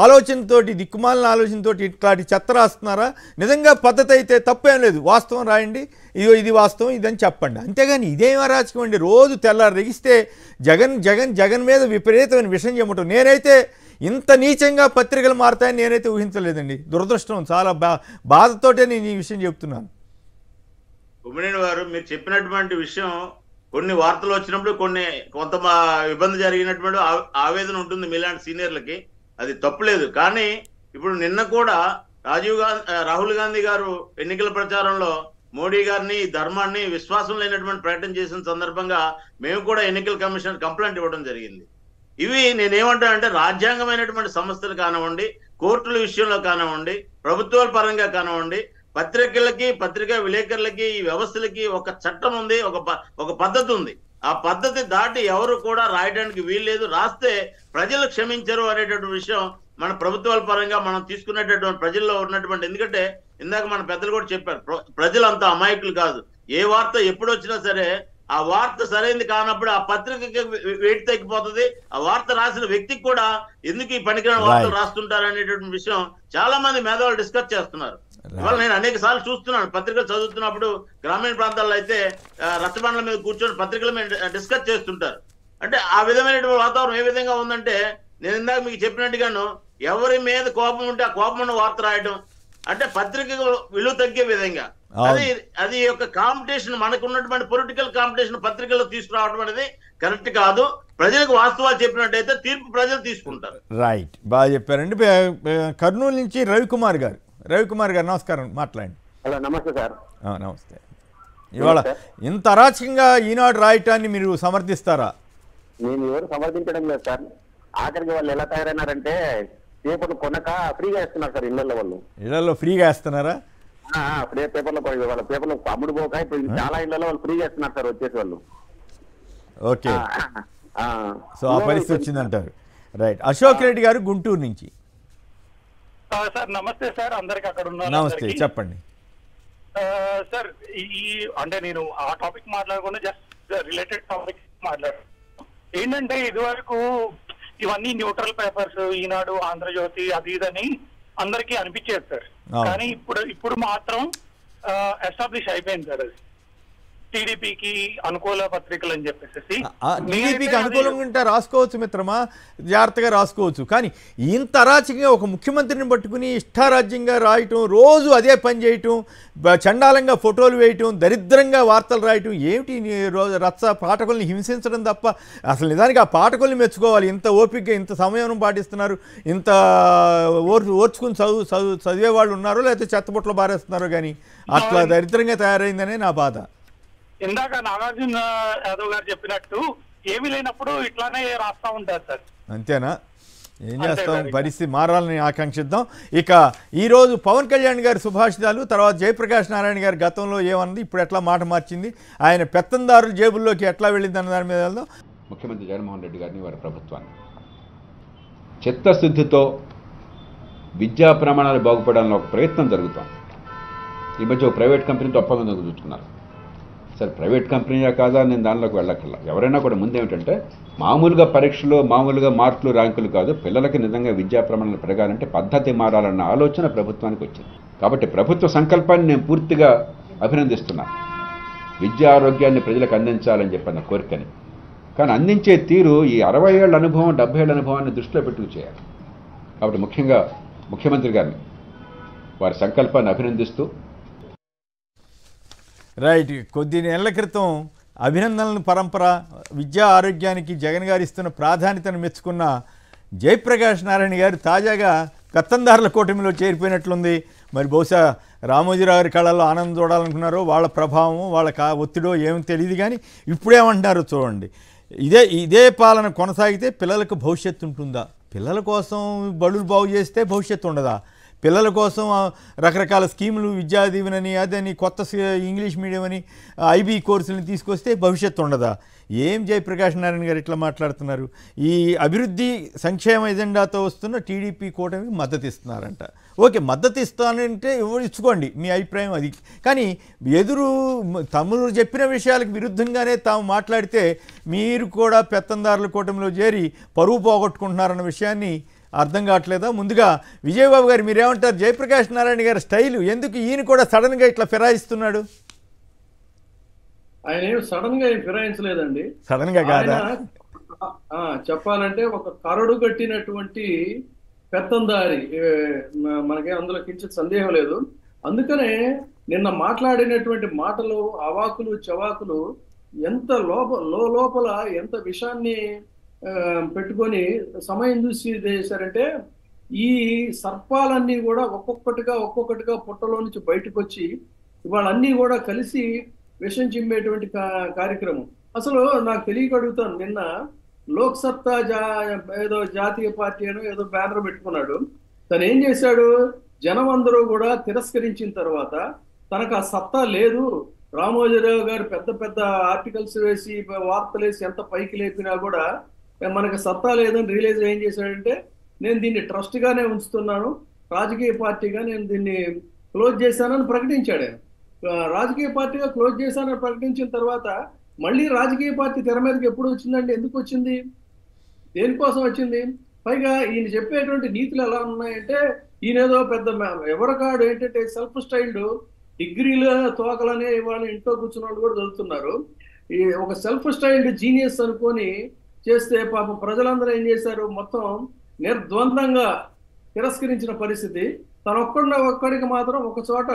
ఆలోచనతోటి, దిక్కుమాలిన ఆలోచనతోటి ఇట్లాంటి చెత్త రాస్తున్నారా? నిజంగా పద్ధతి అయితే తప్పేం లేదు, వాస్తవం రాయండి, ఇది వాస్తవం ఇదని చెప్పండి. అంతేగాని ఇదేం అరాచకం అండి. రోజు తెల్లారు రెగిస్తే జగన్ మీద విపరీతమైన విషయం చెప్పటం. నేనైతే ఇంత నీచంగా పత్రికలు మారుతాయని నేనైతే ఊహించలేదండి. దురదృష్టం, చాలా బాధతోటే నేను ఈ విషయం చెప్తున్నాను. ఉమ్మనేని వారు మీరు చెప్పినటువంటి విషయం, కొన్ని వార్తలు వచ్చినప్పుడు కొంత ఇబ్బంది జరిగినటువంటి ఆవేదన ఉంటుంది మీలాంటి సీనియర్లకి, అది తప్పులేదు. కానీ ఇప్పుడు నిన్న కూడా రాహుల్ గాంధీ గారు ఎన్నికల ప్రచారంలో మోడీ గారిని, ధర్మాన్ని విశ్వాసం లేనటువంటి ప్రకటన చేసిన సందర్భంగా మేము కూడా ఎన్నికల కమిషన్ కంప్లైంట్ ఇవ్వడం జరిగింది. ఇవి నేనేమంటానంటే రాజ్యాంగమైనటువంటి సంస్థలు కానివ్వండి, కోర్టుల విషయంలో కానివ్వండి, ప్రభుత్వాల పరంగా కానివ్వండి, పత్రికలకి, పత్రికా విలేకరులకి, ఈ వ్యవస్థలకి ఒక చట్టం ఉంది, ఒక పద్ధతి ఉంది. ఆ పద్ధతి దాటి ఎవరు కూడా రాయడానికి వీల్లేదు. రాస్తే ప్రజలు క్షమించరు అనేటువంటి విషయం మన ప్రభుత్వాల పరంగా మనం తీసుకునేటటువంటి ప్రజల్లో ఉన్నటువంటి, ఎందుకంటే ఇందాక మన పెద్దలు కూడా చెప్పారు, ప్రజలు అంత అమాయకులు కాదు. ఏ వార్త ఎప్పుడు వచ్చినా సరే ఆ వార్త సరైనది కానప్పుడు ఆ పత్రికకి వేడి తగ్గిపోతుంది. ఆ వార్త రాసిన వ్యక్తికి కూడా ఎందుకు ఈ పనికిరాని వార్తలు రాస్తుంటారు అనేటువంటి విషయం చాలా మంది మేధావులు డిస్కస్ చేస్తున్నారు. ఇవాళ నేను అనేక సార్లు చూస్తున్నాను, పత్రికలు చదువుతున్నప్పుడు గ్రామీణ ప్రాంతాల్లో అయితే రచ్చబండల మీద కూర్చొని పత్రికల మీద డిస్కస్ చేస్తుంటారు. అంటే ఆ విధమైనటువంటి వాతావరణం ఏ విధంగా ఉందంటే, నేను ఇందాక మీకు చెప్పినట్టుగాను ఎవరి మీద కోపం ఉంటే ఆ కోపం ఉన్న వార్త రాయడం, అంటే పత్రిక విలువ తగ్గే విధంగా అది యొక్క కాంపిటీషన్, మనకు ఉన్నటువంటి పొలిటికల్ కాంపిటీషన్ పత్రికల్లో తీసుకురావడం అనేది కరెక్ట్ కాదు. ప్రజలకు వాస్తవాలు చెప్పినట్టయితే తీర్పు ప్రజలు తీసుకుంటారు. రైట్, బాగా చెప్పారండి. కర్నూలు నుంచి రవికుమార్ గారు నమస్కారం, మాట్లాడండి. హలో, నమస్తే సార్. నమస్తే. ఇవాళ ఇంత అరాచకంగా ఈనాడు రాయటాన్ని మీరు సమర్థిస్తారా? నేను ఎవరు సమర్థించడం లేదు సార్. ఆఖరికి వాళ్ళు ఎలా తయారైనారంటే పేపర్లు కొనక ఫ్రీగా ఇస్తున్నారు సార్. ఇళ్లలో ఫ్రీగా ఇస్తున్నారా? పేపర్లో వాళ్ళ పేపర్లు అమ్ముడు పోక ఇప్పుడు చాలా ఇళ్లలో వాళ్ళు ఫ్రీగా ఇస్తున్నారు సార్ వచ్చేసి వాళ్ళు. ఓకే, సో ఆ పరిస్థితి వచ్చిందంటారు. రైట్. అశోక్ రెడ్డి గారు గుంటూరు నుంచి. సార్ నమస్తే సార్, అందరికి అక్కడ ఉన్నారు. నమస్తే, చెప్పండి సార్. అంటే నేను ఆ టాపిక్ మాట్లాడకుండా జస్ట్ రిలేటెడ్ టాపిక్ మాట్లాడాను. ఏంటంటే ఇదివరకు ఇవన్నీ న్యూట్రల్ పేపర్స్, ఈనాడు, ఆంధ్రజ్యోతి, అది ఇదని అందరికీ అనిపించేది సార్. కానీ ఇప్పుడు మాత్రం ఎస్టాబ్లిష్ అయిపోయింది సార్. అది టీడీపీకి అనుకూల పత్రికలు అని చెప్పేసి, టీడీపీకి అనుకూలంగా ఉంటే రాసుకోవచ్చు మిత్రమా, జాగ్రత్తగా రాసుకోవచ్చు. కానీ ఇంత అరాచకంగా ఒక ముఖ్యమంత్రిని పట్టుకుని ఇష్టారాజ్యంగా రాయటం, రోజు అదే పని చేయటం, చండాలంగా ఫోటోలు వేయటం, దరిద్రంగా వార్తలు రాయటం, ఏమిటి రచ్చ పాఠకుల్ని హింసించడం తప్ప. అసలు నిజానికి ఆ పాఠకుల్ని మెచ్చుకోవాలి. ఇంత ఓపికగా ఇంత సమయం పాటిస్తున్నారు, ఇంత ఓర్చుకుని చదివే వాళ్ళు ఉన్నారో లేకపోతే చెత్తబుట్టలు బారేస్తున్నారో, కానీ అట్లా దరిద్రంగా తయారైందనే నా బాధ. ఇందాక నాగార్జున యాదవ్ గారు చెప్పినట్టు ఏమీ లేనప్పుడు ఇట్లానే రాస్తా ఉంటారు సార్. అంతేనా? ఏం చేస్తాం, పరిస్థితి మారాలని ఆకాంక్షిద్దాం. ఇక ఈరోజు పవన్ కళ్యాణ్ గారి సుభాషితాలు, తర్వాత జయప్రకాష్ నారాయణ గారి గతంలో ఏమన్నది, ఇప్పుడు ఎట్లా మాట మార్చింది, ఆయన పెత్తందారుల జేబుల్లోకి ఎట్లా వెళ్ళింది అన్న దాని మీద వెళ్దాం. ముఖ్యమంత్రి జగన్మోహన్ రెడ్డి గారిని, వారి ప్రభుత్వాన్ని చిత్తశుద్ధితో విద్యా ప్రమాణాలు బాగుపడాలని ఒక ప్రయత్నం జరుగుతాం. ఈ మధ్య ఒక ప్రైవేట్ కంపెనీతో ఒప్పందం కుదుర్చుకున్నారు. సరే ప్రైవేట్ కంపెనీయా కాదా నేను దానిలోకి వెళ్ళక్కర్లా. ఎవరైనా కూడా ముందేమిటంటే మామూలుగా పరీక్షలు మామూలుగా మార్కులు ర్యాంకులు కాదు, పిల్లలకి నిజంగా విద్యా ప్రమాణాలు పెరగాలంటే పద్ధతి మారాలన్న ఆలోచన ప్రభుత్వానికి వచ్చింది. కాబట్టి ప్రభుత్వ సంకల్పాన్ని నేను పూర్తిగా అభినందిస్తున్నాను. విద్యా ఆరోగ్యాన్ని ప్రజలకు అందించాలని చెప్పన్న కోరికని. కానీ అందించే తీరు ఈ 60 ఏళ్ల అనుభవం 70 ఏళ్ల అనుభవాన్ని దృష్టిలో పెట్టుకు చేయాలి. కాబట్టి ముఖ్యంగా ముఖ్యమంత్రి గారిని వారి సంకల్పాన్ని అభినందిస్తూ. రైట్. కొద్ది నెలల క్రితం అభినందనల పరంపర విద్యా ఆరోగ్యానికి జగన్ గారు ఇస్తున్న ప్రాధాన్యతను మెచ్చుకున్న జయప్రకాష్ నారాయణ గారు తాజాగా కత్తందారుల కూటమిలో చేరిపోయినట్లుంది. మరి బహుశా రామోజీరావు గారి కళల్లో ఆనందం చూడాలనుకున్నారో వాళ్ళ ప్రభావం వాళ్ళ ఒత్తిడో ఏమో తెలియదు. కానీ ఇప్పుడేమంటున్నారో చూడండి. ఇదే పాలన కొనసాగితే పిల్లలకు భవిష్యత్తు ఉంటుందా? పిల్లల కోసం బడులు బాగు చేస్తే భవిష్యత్తు ఉండదా? పిల్లల కోసం రకరకాల స్కీములు విద్యా దీవెనని అదని కొత్త ఇంగ్లీష్ మీడియం అని ఐబీ కోర్సులను తీసుకొస్తే భవిష్యత్తు ఉండదా? ఏం జయప్రకాష్ నారాయణ గారు ఇట్లా మాట్లాడుతున్నారు? ఈ అభివృద్ధి సంక్షేమ ఎజెండాతో వస్తున్న టీడీపీ కూటమికి మద్దతు ఇస్తున్నారంట. ఓకే, మద్దతు ఇస్తానంటే ఇచ్చుకోండి, మీ అభిప్రాయం అది. కానీ తమ్ముడు చెప్పిన విషయాలకు విరుద్ధంగానే తాము మాట్లాడితే మీరు కూడా పెత్తందారుల కూటమిలో చేరి పరువు పోగొట్టుకుంటున్నారన్న విషయాన్ని అర్థం కావట్లేదా? ముందుగా విజయబాబు గారు మీరేమంటారు? జయప్రకాష్ నారాయణ గారి స్టైలు ఎందుకు ఈయన కూడా సడన్గా ఇట్లా ఫిరాయిస్తున్నాడు? ఆయన ఏమి సడన్ గా ఏం ఫిరాయించలేదండి. సడన్ గా కాదా? చెప్పాలంటే ఒక కరడు కట్టినటువంటి పెత్తందారి, మనకే అందులో కించిత్ సందేహం లేదు. అందుకనే నిన్న మాట్లాడినటువంటి మాటలు అవాకులు చవాకులు ఎంత లోపల ఎంత విషయాన్ని పెట్టుకొని సమయం చూసి చేశారంటే, ఈ సర్పాలన్నీ కూడా ఒక్కొక్కటిగా పుట్టలో నుంచి బయటకు వచ్చి ఇవాళ అన్నీ కూడా కలిసి విషం చిమ్మేటువంటి కార్యక్రమం. అసలు నాకు తెలియక అడుగుతాను, నిన్న లోక్ సత్తా ఏదో జాతీయ పార్టీ అనో ఏదో బ్యానర్ పెట్టుకున్నాడు. తను ఏం చేశాడు? జనం అందరూ కూడా తిరస్కరించిన తర్వాత తనకు ఆ సత్తా లేదు, రామోజీరావు గారు పెద్ద ఆర్టికల్స్ వేసి వార్తలు వేసి ఎంత పైకి లేపినా కూడా మనకు సత్తా లేదని రియలైజ్ ఏం చేశాడంటే, నేను దీన్ని ట్రస్ట్ గానే ఉంచుతున్నాను, రాజకీయ పార్టీగా నేను దీన్ని క్లోజ్ చేశానని ప్రకటించాడు. రాజకీయ పార్టీగా క్లోజ్ చేశానని ప్రకటించిన తర్వాత మళ్ళీ రాజకీయ పార్టీ తెర మీదకి ఎప్పుడు వచ్చిందండి? ఎందుకు వచ్చింది? దేనికోసం వచ్చింది? పైగా ఈయన చెప్పేటువంటి నీతులు ఎలా ఉన్నాయంటే, ఈయనేదో పెద్ద ఎవరికాడు ఏంటంటే సెల్ఫ్ స్టైల్డ్ డిగ్రీలు తోకలనే ఇవాళ ఇంట్లో కూర్చున్న వాళ్ళు కూడా చదువుతున్నారు. ఈ ఒక సెల్ఫ్ స్టైల్డ్ జీనియస్ అనుకొని చేస్తే పాపం ప్రజలందరూ ఏం చేశారు? మొత్తం నిర్ద్వందంగా తిరస్కరించిన పరిస్థితి. ఒక్కడికి మాత్రం ఒక చోట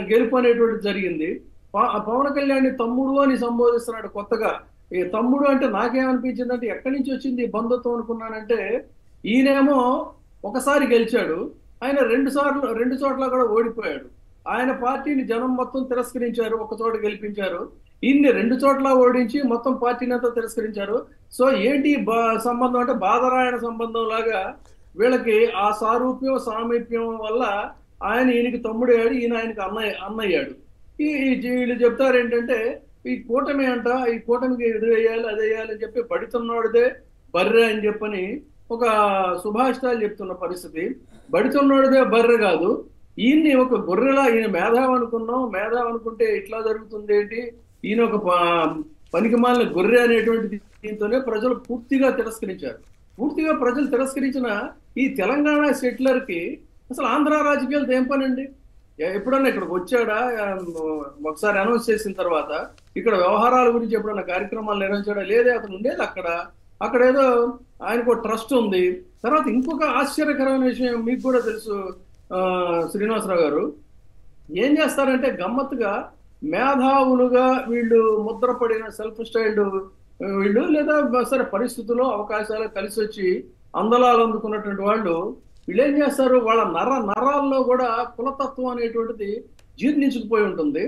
గెలుపు అనేటువంటిది జరిగింది. పవన్ కళ్యాణ్ తమ్ముడు అని సంబోధిస్తున్నాడు కొత్తగా. ఈ తమ్ముడు అంటే నాకేమనిపించిందంటే, ఎక్కడి నుంచి వచ్చింది బంధుత్వం అనుకున్నానంటే, ఈయనేమో ఒకసారి గెలిచాడు, ఆయన రెండు చోట్ల కూడా ఓడిపోయాడు. ఆయన పార్టీని జనం మొత్తం తిరస్కరించారు, ఒక చోట గెలిపించారు. ఇన్ని 2 చోట్ల ఓడించి మొత్తం పార్టీని అంతా తిరస్కరించారు. సో ఏంటి సంబంధం అంటే బాధరాయణ సంబంధం లాగా వీళ్ళకి ఆ సారూప్యం సామీప్యం వల్ల ఆయన ఈయనకి తమ్ముడయ్యాడు, ఈయన ఆయనకి అన్నయ్యాడు. వీళ్ళు చెప్తారు ఏంటంటే, ఈ కూటమి అంట, ఈ కూటమికి ఇది వేయాలి అది వేయాలి అని చెప్పి బడితున్నాడుదే బర్రె అని చెప్పని ఒక సుభాషితాలు చెప్తున్న పరిస్థితి. బడితున్నాడుదే బర్రె కాదు, ఈయన్ని ఒక గొర్రెలా, ఈయన మేధావి అనుకున్నాం, మేధావి అనుకుంటే ఇట్లా జరుగుతుంది ఏంటి, ఈయన ఒక పనికిమాలిన గొర్రె అనేటువంటి దీంతోనే ప్రజలు పూర్తిగా తిరస్కరించారు. పూర్తిగా ప్రజలు తిరస్కరించిన ఈ తెలంగాణ సెటిలర్కి అసలు ఆంధ్ర రాజకీయాలతో ఏం పనండి? ఎప్పుడన్నా ఇక్కడికి వచ్చాడా? ఒకసారి అనౌన్స్ చేసిన తర్వాత ఇక్కడ వ్యవహారాల గురించి ఎప్పుడన్నా కార్యక్రమాలు నిర్వహించాడా? లేదే. అతను ఉండేది అక్కడ ఏదో ఆయనకు ట్రస్ట్ ఉంది. తర్వాత ఇంకొక ఆశ్చర్యకరమైన విషయం మీకు కూడా తెలుసు శ్రీనివాసరావు గారు, ఏం చేస్తారంటే గమ్మత్తుగా మేధావులుగా వీళ్ళు ముద్రపడిన సెల్ఫ్ స్టైల్డ్ వీళ్ళు, లేదా సరే పరిస్థితుల్లో అవకాశాలు కలిసి వచ్చి అందలాలు అందుకున్నటువంటి వాళ్ళు, వీళ్ళు ఏం చేస్తారు? వాళ్ళ నరాల్లో కూడా కులతత్వం అనేటువంటిది జీర్ణించుకుపోయి ఉంటుంది.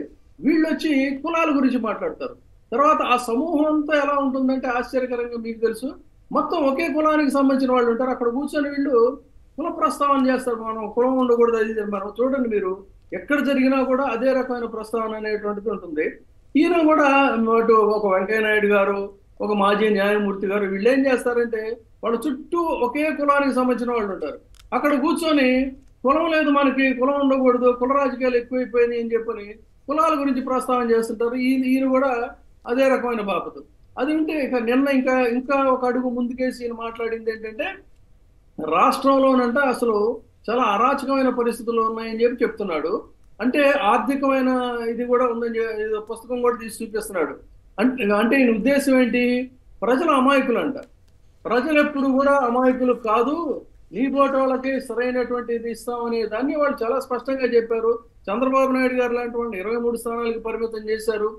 వీళ్ళు వచ్చి కులాల గురించి మాట్లాడతారు. తర్వాత ఆ సమూహం అంతా ఎలా ఉంటుందంటే ఆశ్చర్యకరంగా మీకు తెలుసు, మొత్తం ఒకే కులానికి సంబంధించిన వాళ్ళు ఉంటారు. అక్కడ కూర్చొని వీళ్ళు కుల ప్రస్తావన చేస్తారు. మనం కులం ఉండకూడదు అది. మనం చూడండి, మీరు ఎక్కడ జరిగినా కూడా అదే రకమైన ప్రస్తావన అనేటువంటిది ఉంటుంది. ఈయన కూడా అటు ఒక వెంకయ్యనాయుడు గారు, ఒక మాజీ న్యాయమూర్తి గారు, వీళ్ళు ఏం చేస్తారంటే వాళ్ళ చుట్టూ ఒకే కులానికి సంబంధించిన వాళ్ళు ఉంటారు. అక్కడ కూర్చొని కులం లేదు మనకి, కులం ఉండకూడదు, కుల రాజకీయాలు ఎక్కువైపోయినాయి అని చెప్పని కులాల గురించి ప్రస్తావన చేస్తుంటారు. ఈయన కూడా అదే రకమైన బాపతు. అది ఉంటే ఇక నిన్న ఇంకా ఒక అడుగు ముందుకేసి ఈయన మాట్లాడింది ఏంటంటే రాష్ట్రంలోనంట అసలు చాలా అరాచకమైన పరిస్థితులు ఉన్నాయని చెప్పి చెప్తున్నాడు. అంటే ఆర్థికమైన ఇది కూడా ఉందని పుస్తకం కూడా తీసి చూపిస్తున్నాడు. అంటే ఈయన ఉద్దేశం ఏంటి? ప్రజలు అమాయకులు అంట. ప్రజలు ఎప్పుడు కూడా అమాయకులు కాదు, నీ బోట వాళ్ళకి సరైనటువంటి ఇది ఇస్తామనే దాన్ని వాళ్ళు చాలా స్పష్టంగా చెప్పారు. చంద్రబాబు నాయుడు గారు లాంటి వాళ్ళని 23 స్థానాలకు పరిమితం చేశారు.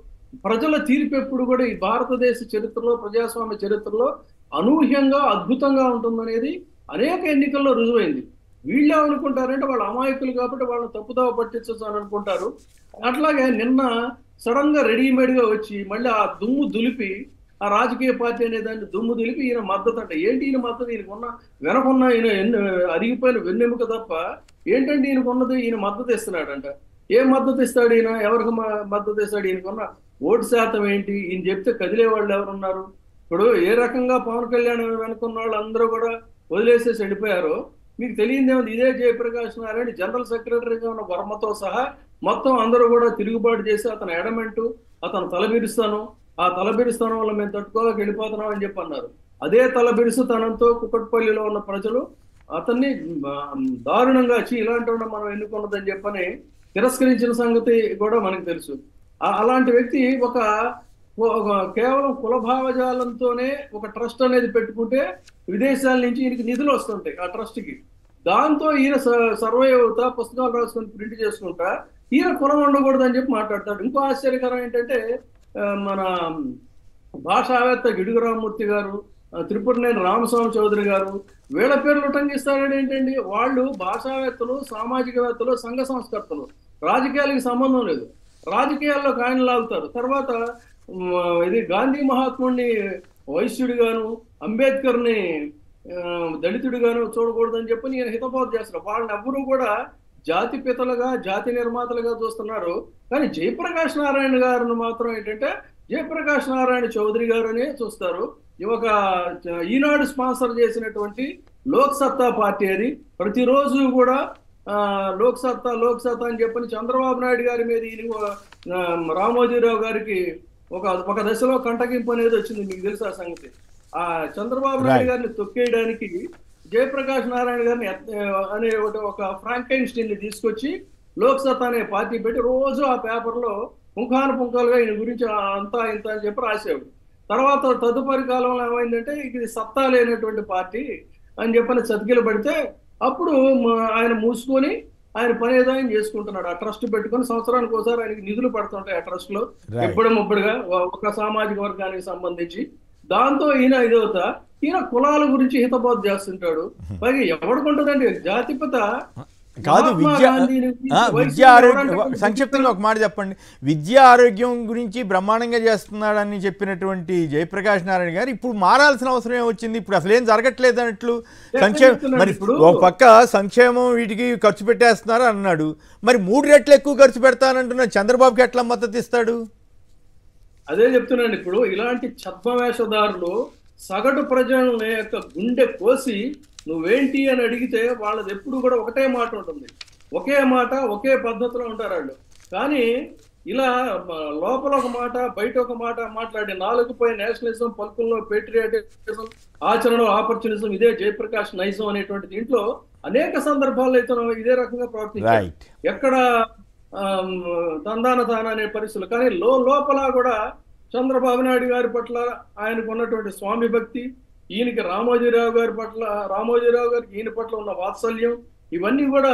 ప్రజల తీర్పు ఎప్పుడు కూడా ఈ భారతదేశ చరిత్రలో, ప్రజాస్వామ్య చరిత్రలో అనూహ్యంగా అద్భుతంగా ఉంటుందనేది అనేక ఎన్నికల్లో రుజువైంది. వీళ్ళే అనుకుంటారంటే వాళ్ళు అమాయకులు కాబట్టి వాళ్ళని తప్పుదావ పట్టించచ్చు అని అనుకుంటారు. అట్లాగే నిన్న సడన్ గా రెడీమేడ్ గా వచ్చి మళ్ళీ ఆ దుమ్ము దులిపి, ఆ రాజకీయ పార్టీ అనే దాన్ని దుమ్ము దులిపి ఈయన మద్దతు అంటే ఏంటి? ఈయన మద్దతు ఈయనకున్న వెనకున్న ఈయన అరిగిపోయిన వెన్నెముక తప్ప ఏంటంటే ఈయనకున్నది ఈయన మద్దతు ఇస్తున్నాడంట. ఏం మద్దతు ఇస్తాడు ఈయన? ఎవరికి మద్దతు ఇస్తాడు? ఈయనకున్న ఓటు శాతం ఏంటి? ఈయన చెప్తే కదిలే వాళ్ళు ఎవరున్నారు? ఇప్పుడు ఏ రకంగా పవన్ కళ్యాణ్ వెనుకున్న వాళ్ళు అందరూ కూడా వదిలేసేసి వెళ్ళిపోయారో మీకు తెలియదేమో. ఇదే జయప్రకాష్ నారాయణ జనరల్ సెక్రటరీగా ఉన్న వర్మతో సహా మొత్తం అందరూ కూడా తిరుగుబాటు చేసి అతను ఎడమెంటు, అతను తలబిరుస్తాను, ఆ తలబిరుస్తానం వల్ల మేము తట్టుకోలేక వెళ్ళిపోతున్నాం అని చెప్పి అన్నారు. అదే తలబిరుసుతనంతో కుక్కట్పల్లిలో ఉన్న ప్రజలు అతన్ని దారుణంగా ఇలాంటి మనం ఎన్నుకున్నదని చెప్పని తిరస్కరించిన సంగతి కూడా మనకు తెలుసు. అలాంటి వ్యక్తి కేవలం కుల భావజాలంతోనే ఒక ట్రస్ట్ అనేది పెట్టుకుంటే విదేశాల నుంచి ఈయనకి నిధులు వస్తుంటాయి ఆ ట్రస్ట్ కి. దాంతో ఈయన సర్వే అవుతా, పుస్తకాలు రాసుకొని ప్రింట్ చేసుకుంటా ఈయన కులం ఉండకూడదు అని చెప్పి మాట్లాడతాడు. ఇంకో ఆశ్చర్యకరం ఏంటంటే మన భాషావేత్త గిడుగు రామమూర్తి గారు, త్రిపురనేని రామస్వామి చౌదరి గారు వీళ్ళ పేర్లు ఉటంకిస్తారని ఏంటండి? వాళ్ళు భాషావేత్తలు, సామాజికవేత్తలు, సంఘ సంస్కర్తలు, రాజకీయాలకు సంబంధం లేదు. రాజకీయాల్లో కాయన లాగుతారు. తర్వాత ఇది గాంధీ మహాత్ముడిని వైశ్యుడిగాను, అంబేద్కర్ని దళితుడిగాను చూడకూడదని చెప్పి నేను హితబోధ చేస్తారు. వాళ్ళని ఎవ్వరూ కూడా జాతి పితలుగా, జాతి నిర్మాతలుగా చూస్తున్నారు. కానీ జయప్రకాష్ నారాయణ గారిని మాత్రం ఏంటంటే జయప్రకాష్ నారాయణ చౌదరి గారు అనే చూస్తారు. ఒక ఈనాడు స్పాన్సర్ చేసినటువంటి లోక్ సత్తా పార్టీ అది. ప్రతిరోజు కూడా లోక్ సత్తా అని చెప్పని చంద్రబాబు నాయుడు గారి మీద రామోజీరావు గారికి ఒక దశలో కంటగింపు అనేది వచ్చింది. మీకు తెలుసు ఆ సంగతి. ఆ చంద్రబాబు నాయుడు గారిని తొక్కేయడానికి జయప్రకాష్ నారాయణ గారిని అనే ఒక ఫ్రాంకైన్స్టీన్ ని తీసుకొచ్చి లోక్ సత్తా అనే పార్టీ పెట్టి రోజు ఆ పేపర్లో పుంఖానుపుంఖాలుగా ఈయన గురించి అంతా ఇంత అని చెప్పి రాసేవాడు. తర్వాత తదుపరి కాలంలో ఏమైందంటే ఇది సత్తా లేనటువంటి పార్టీ అని చెప్పని చతికిల పడితే అప్పుడు ఆయన మూసుకొని ఆయన పని ఏదో ఆయన చేసుకుంటున్నాడు. ఆ ట్రస్ట్ పెట్టుకుని సంవత్సరానికి ఒకసారి ఆయనకి నిధులు పడుతుంటాయి ఆ ట్రస్ట్ లో ముప్పుడుగా ఒక సామాజిక వర్గానికి సంబంధించి. దాంతో ఈయన ఇదవుతా ఈయన కులాల గురించి హితబోధ చేస్తుంటాడు. పైగా ఎవడుకుంటుందండి జాతిపిత కాదు. విద్యా ఆరోగ్యం సంక్షిప్తంగా ఒక మాట చెప్పండి. విద్యా ఆరోగ్యం గురించి బ్రహ్మాండంగా చేస్తున్నాడని చెప్పినటువంటి జయప్రకాష్ నారాయణ గారు ఇప్పుడు మారాల్సిన అవసరం ఏమొచ్చింది? ఇప్పుడు అసలు ఏం జరగట్లేదు అన్నట్లు మరి ఒక పక్క సంక్షేమం వీటికి ఖర్చు పెట్టేస్తున్నారు అన్నాడు. మరి 3 రెట్లు ఎక్కువ ఖర్చు పెడతానంటున్న చంద్రబాబుకి ఎట్లా మద్దతు ఇస్తాడు? అదే చెప్తున్నాను. ఇప్పుడు ఇలాంటి ఛద్మవేషధారులు సగటు ప్రజల యొక్క గుండె కోసి నువ్వేంటి అని అడిగితే వాళ్ళది ఎప్పుడు కూడా ఒకటే మాట ఉంటుంది. ఒకే మాట, ఒకే పద్ధతిలో ఉంటారు వాళ్ళు. కానీ ఇలా లోపల ఒక మాట, బయట ఒక మాట మాట్లాడి నాలుగుపై నేషనలిజం, పలుకుల్లో పేట్రియాటిజం, ఆచరణలో ఆపర్చునిజం, ఇదే జయప్రకాష్ నైజం అనేటువంటి దీంట్లో అనేక సందర్భాల్లో అయితే ఇదే రకంగా ప్రవర్తించారు. ఎక్కడ తందాన అనే పరిస్థితులు. కానీ లోపల కూడా చంద్రబాబు నాయుడు గారి పట్ల ఆయనకు ఉన్నటువంటి స్వామి భక్తి, ఈయనకి రామోజీరావు గారికి ఈయన పట్ల ఉన్న వాత్సల్యం, ఇవన్నీ కూడా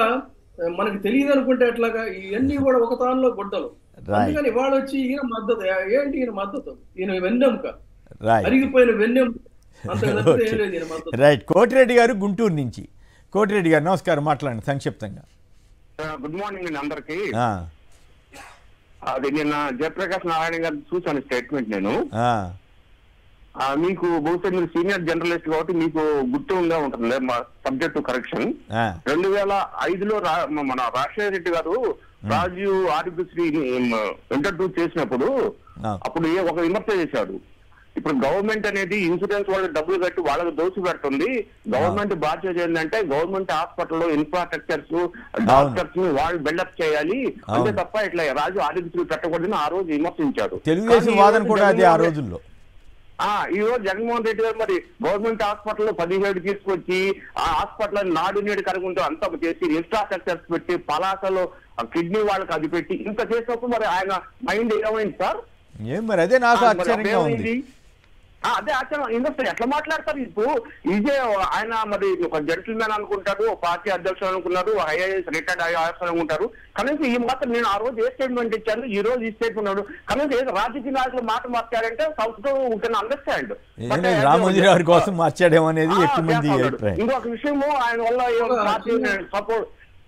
మనకి తెలియదు అనుకుంటే ఎట్లాగా ఇవన్నీ కూడా ఒక తానులో గుడ్డలు. అందుకని వాళ్ళు వచ్చి ఈయన మద్దతు ఏంటి? ఈయన మద్దతు ఈయన వెన్నెముక, అరిగిపోయిన వెన్నెముక. రైట్. కోటిరెడ్డి గారు గుంటూరు నుంచి. కోటిరెడ్డి గారు నమస్కారం, మాట్లాడండి సంక్షిప్తంగా. గుడ్ మార్నింగ్ అండి అందరికి. అది నిన్న జయప్రకాష్ నారాయణ గారు చూసాను స్టేట్మెంట్. నేను మీకు బహుశా మీరు సీనియర్ జర్నలిస్ట్ కాబట్టి మీకు గుర్తు ఉందా ఉంటుంది మా సబ్జెక్ట్ కరెక్షన్. 2005లో మన రాజశేఖర రెడ్డి గారు రాజీవ్ ఆరోగ్యశ్రీ ఇంటర్వ్యూ చేసినప్పుడు అప్పుడు ఒక విమర్శ చేశాడు. ఇప్పుడు గవర్నమెంట్ అనేది ఇన్సూరెన్స్ వాళ్ళకి డబ్బులు కట్టి వాళ్ళకి దోచి పెడుతుంది. గవర్నమెంట్ బాధ్యత ఏంటంటే గవర్నమెంట్ హాస్పిటల్లో ఇన్ఫ్రాస్ట్రక్చర్స్, డాక్టర్స్ ని వాళ్ళు బిల్డప్ చేయాలి, అంతే తప్ప ఇట్లా రాజు ఆరోగ్యశ్రీ పెట్టకూడదని ఆ రోజు విమర్శించారు. తెలుగుదేశం వాదన కూడా అదే ఆ రోజుల్లో. ఈ రోజు జగన్మోహన్ రెడ్డి గారు మరి గవర్నమెంట్ హాస్పిటల్లో 17 తీసుకొచ్చి ఆ హాస్పిటల్ నాడు నేడు కరుగుంటూ అంతా చేసి ఇన్ఫ్రాస్ట్రక్చర్స్ పెట్టి పలాసలో కిడ్నీ వాళ్ళకి అది పెట్టి ఇంత చేసినప్పుడు మరి ఆయన మైండ్ ఏమైంది సార్? ఏం మరి అదే నాకు ఆశ్చర్యంగా ఉంది. అదే ఆశ్చర్యం. ఇండస్ట్రీ ఎట్లా మాట్లాడతారు ఇప్పుడు? ఇదే ఆయన మరి ఒక జెంటిల్మెన్ అనుకుంటారు, పార్టీ అధ్యక్షుడు అనుకున్నారు, ఐఏఎస్ రిటైర్డ్ ఆఫీసర్ అనుకుంటారు. కనీసం ఈ మాత్రం నేను ఆ రోజు ఏ స్టేట్మెంట్ ఇచ్చాను, ఈ రోజు ఈ స్టేట్మెంట్ కనీసం ఏదో రాజకీయ నాయకులు మాట మార్చారంటే సంస్థ అండర్స్టాండ్. రామోజీరావు కోసం మార్చాడేమో అనేది ఎక్కువ మంది. ఇంకొక విషయము ఆయన వల్ల పార్టీ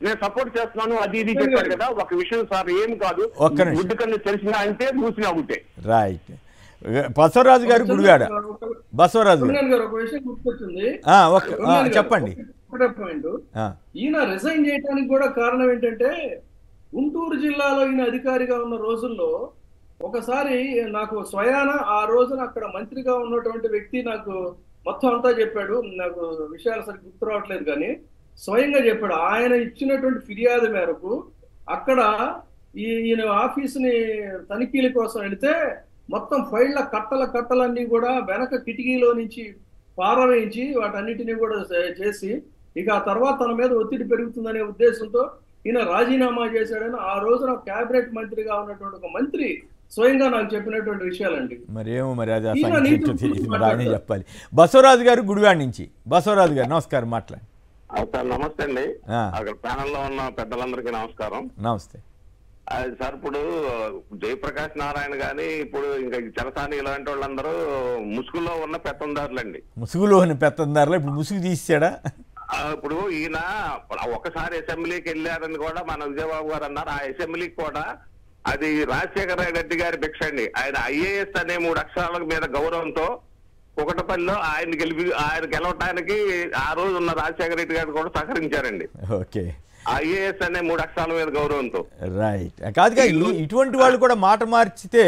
నేను సపోర్ట్ చేస్తున్నాను అది ఇది చెప్పారు కదా. ఒక విషయం సార్, ఏం కాదు, గుడ్డు కన్నా తెలిసిన అంటే మూసిన ఒకటే. రైట్. బసవరాజు గారు గుడివాడ. బసవరాజు గారు ఒక విషయం గుర్తొచ్చింది, చెప్పండి. పాయింట్, ఈయన రిజైన్ చేయడానికి కూడా కారణం ఏంటంటే గుంటూరు జిల్లాలో ఈయన అధికారిగా ఉన్న రోజుల్లో ఒకసారి నాకు స్వయాన ఆ రోజున అక్కడ మంత్రిగా ఉన్నటువంటి వ్యక్తి నాకు మొత్తం అంతా చెప్పాడు. నాకు విషయాలు సరిగ్గా గుర్తు రావట్లేదు కానీ స్వయంగా చెప్పాడు. ఆయన ఇచ్చినటువంటి ఫిర్యాదు మేరకు అక్కడ ఈయన ఆఫీసుని తనిఖీల కోసం వెళితే మొత్తం ఫైళ్ల కట్టలన్నీ కూడా వెనక కిటికీలో నుంచి పారవేయించి వాటన్నిటిని కూడా చేసి ఇక ఆ తర్వాత తన మీద ఒత్తిడి పెరుగుతుందనే ఉద్దేశంతో ఈయన రాజీనామా చేశాడని ఆ రోజున కేబినెట్ మంత్రిగా ఉన్నటువంటి ఒక మంత్రి స్వయంగా నాకు చెప్పినటువంటి విషయాలండి. మరేమో మరి అది ఆయన చెప్పాలి. బసవరాజు గారు గుడివాడ నుంచి. బసవరాజు గారు నమస్కారం, మాట్లాడండి. సార్ నమస్తే అండి. అక్కడ ప్యానెల్లో ఉన్న పెద్దలందరికీ నమస్కారం. నమస్తే సార్. ఇప్పుడు జయప్రకాష్ నారాయణ గాని ఇప్పుడు ఇంకా చలసాని ఇలాంటి వాళ్ళందరూ ముసుగులో ఉన్న పెత్తందారులండి. ముసుగులో ఉన్న పెత్తందారులు ఇప్పుడు ముసుగు తీసాడా? ఇప్పుడు ఈయన ఒకసారి అసెంబ్లీకి వెళ్ళారని కూడా మన విజయబాబు గారు అన్నారు. ఆ అసెంబ్లీకి కూడా అది రాజశేఖర రెడ్డి గారి భిక్ష అండి. ఆయన ఐఏఎస్ అనే 3 అక్షరాల మీద గౌరవంతో కుకటపల్లిలో ఆయన గెలవటానికి ఆ రోజు ఉన్న రాజశేఖర రెడ్డి గారు కూడా సహకరించారండి. ఓకే. ఐఏఎస్ అనే 3 అక్షరాల మీద గౌరవంతో. రైట్. కాదుగా ఇటువంటి వాళ్ళు కూడా మాట మార్చితే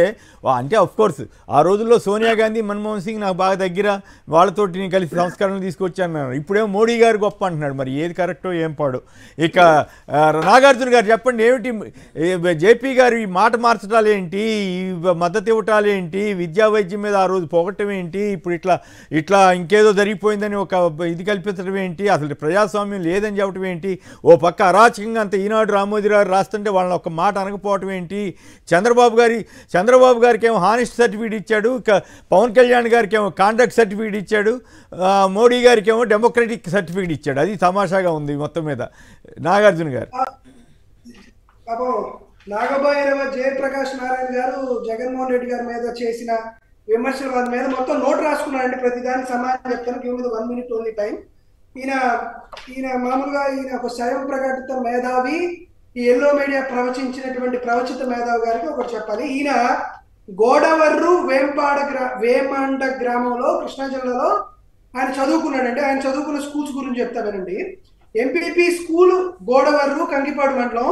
అంటే ఆఫ్ కోర్స్ ఆ రోజుల్లో సోనియా గాంధీ, మన్మోహన్ సింగ్ నాకు బాగా దగ్గర, వాళ్ళతోటి నేను కలిసి సంస్కరణలు తీసుకొచ్చాను. ఇప్పుడేమో మోడీ గారు గొప్ప అంటున్నాడు. మరి ఏది కరెక్టో ఏం పాడు. ఇక నాగార్జున గారు చెప్పండి, ఏమిటి జేపీ గారు ఈ మాట మార్చడాలు ఏంటి, ఈ మద్దతు ఇవ్వటాలు ఏంటి, విద్యా వైద్యం మీద ఆ రోజు పోగొట్టడం ఏంటి, ఇప్పుడు ఇట్లా ఇంకేదో జరిగిపోయిందని ఒక ఇది కల్పించడం ఏంటి, అసలు ప్రజాస్వామ్యం లేదని చెప్పడం ఏంటి, ఓ పక్క అరాచకంగా అంత ఈనాడు రామోజీరావు రాస్తుంటే వాళ్ళని ఒక మాట అనకపోవటం ఏంటి, చంద్రబాబు గారికి ఏమో హానెస్ట్ సర్టిఫికేట్ ఇచ్చాడు, పవన్ కళ్యాణ్ గారికి ఏమో కాండక్ట్ సర్టిఫికేట్ ఇచ్చాడు, మోడీ గారికి ఏమో డెమోక్రటిక్ సర్టిఫికేట్ ఇచ్చాడు. అది తమాషాగా ఉంది మొత్తం మీద. నాగార్జున గారు. నాగబాయిరవ జయప్రకాష్ నారాయణ గారు జగన్మోహన్ రెడ్డి గారి మీద చేసిన విమర్శల మీద మొత్తం నోటు రాసుకున్నారండి. ప్రతిదానికి సమాధానం చెప్తాను. Give me 1 minute only time. ఈయన మామూలుగా ఈయన ఒక స్వయం ప్రకటిత మేధావి, ఈ ఎల్లో మీడియా ప్రవచించినటువంటి ప్రవచిత మేధావి గారికి ఒకటి చెప్పాలి. ఈయన గోడవర్రు వేమండ గ్రామంలో కృష్ణా జిల్లాలో ఆయన చదువుకున్నాడంటే. ఆయన చదువుకున్న స్కూల్స్ గురించి చెప్తానండి. ఎంపీపీ స్కూల్ గోడవర్రు కంకిపాడు మండలం.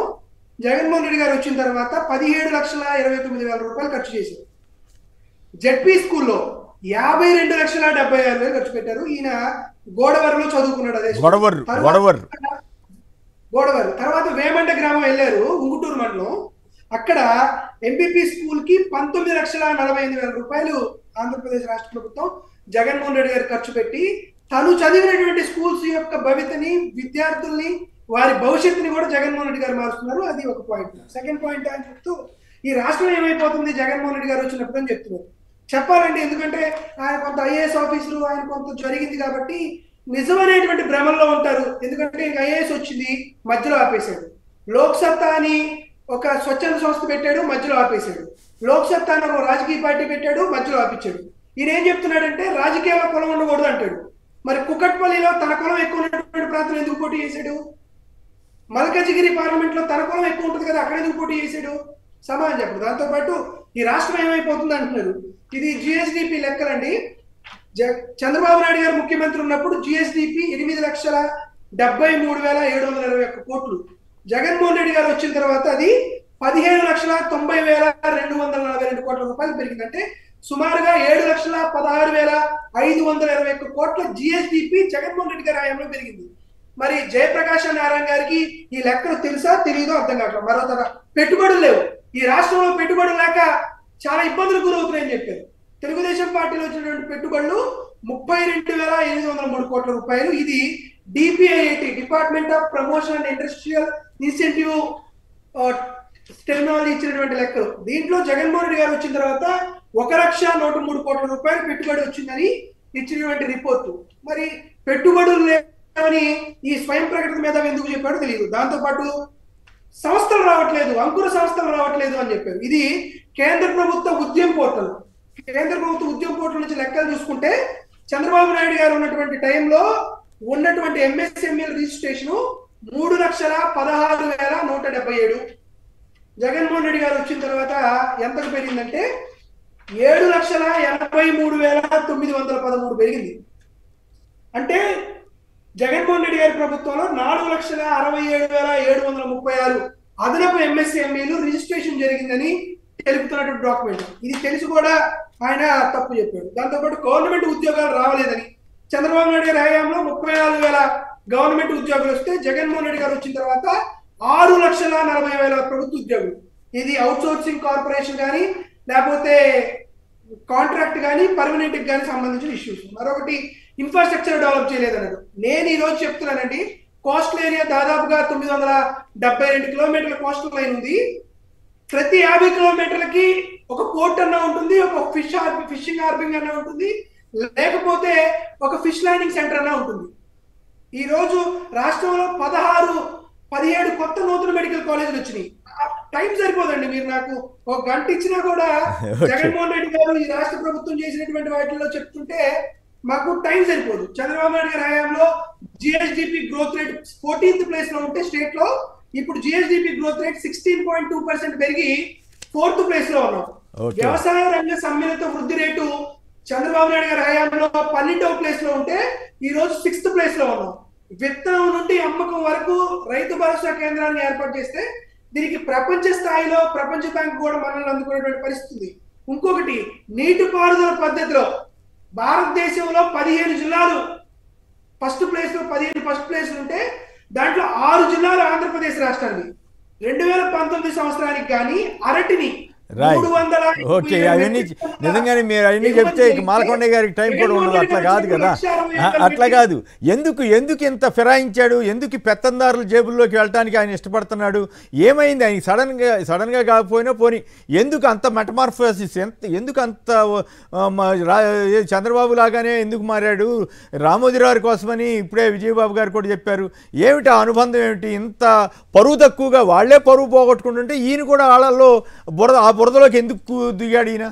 జగన్మోహన్ రెడ్డి గారు వచ్చిన తర్వాత 17,29,000 రూపాయలు ఖర్చు చేశారు. జెడ్పీ స్కూల్లో 52,76,000 ఖర్చు పెట్టారు. ఈయన గోడవరంలో చదువుకున్నాడు. అదే గోడవరం తర్వాత వేమండ గ్రామం వెళ్ళారు, ఉంగుటూరు మండలం. అక్కడ ఎంపీపీ స్కూల్ కి 19,48,000 రూపాయలు ఆంధ్రప్రదేశ్ రాష్ట్ర ప్రభుత్వం జగన్మోహన్ రెడ్డి గారు ఖర్చు పెట్టి తను చదివినటువంటి స్కూల్స్ యొక్క భవితని, విద్యార్థుల్ని, వారి భవిష్యత్తుని కూడా జగన్మోహన్ రెడ్డి గారు మారుస్తున్నారు. అది ఒక పాయింట్. సెకండ్ పాయింట్ అని చెప్తూ ఈ రాష్ట్రం ఏమైపోతుంది జగన్మోహన్ రెడ్డి గారు వచ్చినప్పుడు అని చెప్తున్నారు. చెప్పాలండి, ఎందుకంటే ఆయన కొంత ఐఏఎస్ ఆఫీసరు, ఆయన కొంత జరిగింది కాబట్టి నిజమనేటువంటి భ్రమల్లో ఉంటారు. ఎందుకంటే ఐఏఎస్ వచ్చింది, మధ్యలో ఆపేశాడు. లోక్సత్తా అని ఒక స్వచ్ఛంద సంస్థ పెట్టాడు, మధ్యలో ఆపేశాడు. లోక్సత్తా అని ఒక రాజకీయ పార్టీ పెట్టాడు, మధ్యలో ఆపించాడు. ఈయన ఏం చెప్తున్నాడంటే రాజకీయాల్లో కులం ఉండకూడదు అంటాడు. మరి కుకట్పల్లిలో తన కులం ఎక్కువ ఉన్నటువంటి ప్రాంతం ఎందుకు పోటీ చేశాడు? మల్కజిగిరి పార్లమెంట్ లో తన కులం ఎక్కువ ఉంటుంది కదా, అక్కడ ఎందుకు పోటీ చేశాడు? సమాధానం చెప్పడు. దాంతోపాటు ఈ రాష్ట్రం ఏమైపోతుంది అంటున్నారు. ఇది జిఎస్డిపి లెక్కలండి. చంద్రబాబు నాయుడు గారు ముఖ్యమంత్రి ఉన్నప్పుడు జిఎస్డిపి 8,73,721 కోట్లు. జగన్మోహన్ రెడ్డి గారు వచ్చిన తర్వాత అది 15,90,242 కోట్ల రూపాయలు పెరిగిందంటే సుమారుగా 7,16,521 కోట్ల జిఎస్డిపి జగన్మోహన్ రెడ్డి గారి హయాంలో పెరిగింది. మరి జయప్రకాష్ నారాయణ గారికి ఈ లెక్కలు తెలుసా తెలియదో అర్థం కావట్లేదు. మరో తర పెట్టుబడులు లేవు. ఈ రాష్ట్రంలో పెట్టుబడులు లేక చాలా ఇబ్బందులు గురవుతున్నాయని చెప్పారు. తెలుగుదేశం పార్టీలో వచ్చినటువంటి పెట్టుబడులు 32,803 కోట్ల రూపాయలు. ఇది DPIIT, department of promotion and industrial incentive technology ఇచ్చినటువంటి లెక్కలు. దీంట్లో జగన్మోహన్ రెడ్డి గారు వచ్చిన తర్వాత 1,103 కోట్ల రూపాయలు పెట్టుబడి వచ్చిందని ఇచ్చినటువంటి రిపోర్టు. మరి పెట్టుబడులు లేవని ఈ స్వయం ప్రకటన మీద ఎందుకు చెప్పాడో తెలియదు. దాంతోపాటు సంస్థలు రావట్లేదు, అంకుర సంస్థలు రావట్లేదు అని చెప్పారు. ఇది కేంద్ర ప్రభుత్వ ఉద్యమ పోర్టల్. కేంద్ర ప్రభుత్వ ఉద్యమ పోర్టల్ నుంచి లెక్కలు చూసుకుంటే చంద్రబాబు నాయుడు గారు ఉన్నటువంటి టైంలో ఉన్నటువంటి ఎంఎస్ఎంఈ రిజిస్ట్రేషన్ 3,16,177. జగన్మోహన్ రెడ్డి గారు వచ్చిన తర్వాత ఎంతకు పెరిగిందంటే 7,83,913 పెరిగింది. అంటే జగన్మోహన్ రెడ్డి గారి ప్రభుత్వంలో 4,67,736 అదనపు ఎంఎస్ఎంఈలు రిజిస్ట్రేషన్ జరిగిందని తెలుపుతున్నటువంటి డాక్యుమెంట్. ఇది తెలిసి కూడా ఆయన తప్పు చెప్పాడు. దాంతోపాటు గవర్నమెంట్ ఉద్యోగాలు రావలేదని, చంద్రబాబు నాయుడు గారి హయాంలో 34,000 గవర్నమెంట్ ఉద్యోగాలు వస్తే జగన్మోహన్ రెడ్డి గారు వచ్చిన తర్వాత 6,40,000 ప్రభుత్వ ఉద్యోగులు. ఇది అవుట్ సోర్సింగ్ కార్పొరేషన్ కానీ లేకపోతే కాంట్రాక్ట్ కానీ పర్మనెంట్ కానీ సంబంధించిన ఇష్యూస్. మరొకటి ఇన్ఫ్రాస్ట్రక్చర్ డెవలప్ చేయలేదన్నారు. నేను ఈ రోజు చెప్తున్నానండి, కోస్టల్ ఏరియా దాదాపుగా 972 కిలోమీటర్ల కోస్టల్ లైన్ ఉంది. ప్రతి 50 కిలోమీటర్లకి ఒక పోర్ట్ అన్నా ఉంటుంది, ఒక ఫిషింగ్ హార్బింగ్ అన్నా ఉంటుంది, లేకపోతే ఒక ఫిష్ ల్యాండింగ్ సెంటర్ అన్నా ఉంటుంది. ఈ రోజు రాష్ట్రంలో 17 కొత్త నూతన మెడికల్ కాలేజీలు వచ్చినాయి. టైం సరిపోదండి. మీరు నాకు ఒక గంట ఇచ్చినా కూడా జగన్మోహన్ రెడ్డి గారు ఈ రాష్ట్ర ప్రభుత్వం చేసినటువంటి వాటిల్లో చెప్తుంటే మాకు టైం సరిపోదు. చంద్రబాబు నాయుడు గారి హయాంలో GSDP growth rate 14th place లో ఉంటే స్టేట్ లో, ఇప్పుడు జిఎస్డిపి గ్రోత్ రేట్ 16.2% పెరిగి 4th ప్లేస్ లో ఉన్నాం. వ్యవసాయ రంగ సమ్మిళిత వృద్ధి రేటు చంద్రబాబు నాయుడు గారి హయాంలో 12వ ప్లేస్ లో ఉంటే ఈ రోజు 6th ప్లేస్ లో ఉన్నాం. విత్తనం నుండి అమ్మకం వరకు రైతు భరోసా కేంద్రాన్ని ఏర్పాటు చేస్తే దీనికి ప్రపంచ స్థాయిలో ప్రపంచ బ్యాంక్ కూడా మనల్ని అందుకునేటువంటి పరిస్థితి. ఇంకొకటి, నీటిపారుదల పద్ధతిలో భారతదేశంలో 15 జిల్లాలు ఫస్ట్ ప్లేస్ లో 15 ఫస్ట్ ప్లేస్ ఉంటే దాంట్లో 6 జిల్లాలు ఆంధ్రప్రదేశ్ రాష్ట్రానికి. 2019 సంవత్సరానికి కానీ అరటిని ఓకే, అవన్నీ నిజంగానే మీరు అవన్నీ చెప్తే ఇక మాలకొండ గారికి టైం కూడా ఉండదు. అట్లా కాదు కదా, అట్లా కాదు. ఎందుకు ఇంత ఫిరాయించాడు? ఎందుకు పెత్తందారుల జేబుల్లోకి వెళ్ళటానికి ఆయన ఇష్టపడుతున్నాడు? ఏమైంది ఆయన? సడన్గా కాకపోయినా పోనీ ఎందుకు అంత మెటమార్ఫోసిస్? ఎందుకు అంత చంద్రబాబు లాగానే ఎందుకు మారాడు? రామోజీరావు కోసమని ఇప్పుడే విజయబాబు గారు కూడా చెప్పారు. ఏమిటి ఆ అనుబంధం? ఏమిటి ఇంత పరువు తక్కువగా? వాళ్లే పరువు పోగొట్టుకుంటుంటే ఈయన కూడా వాళ్ళల్లో బురదలోకి ఎందుకు దిగాడు ఈయన?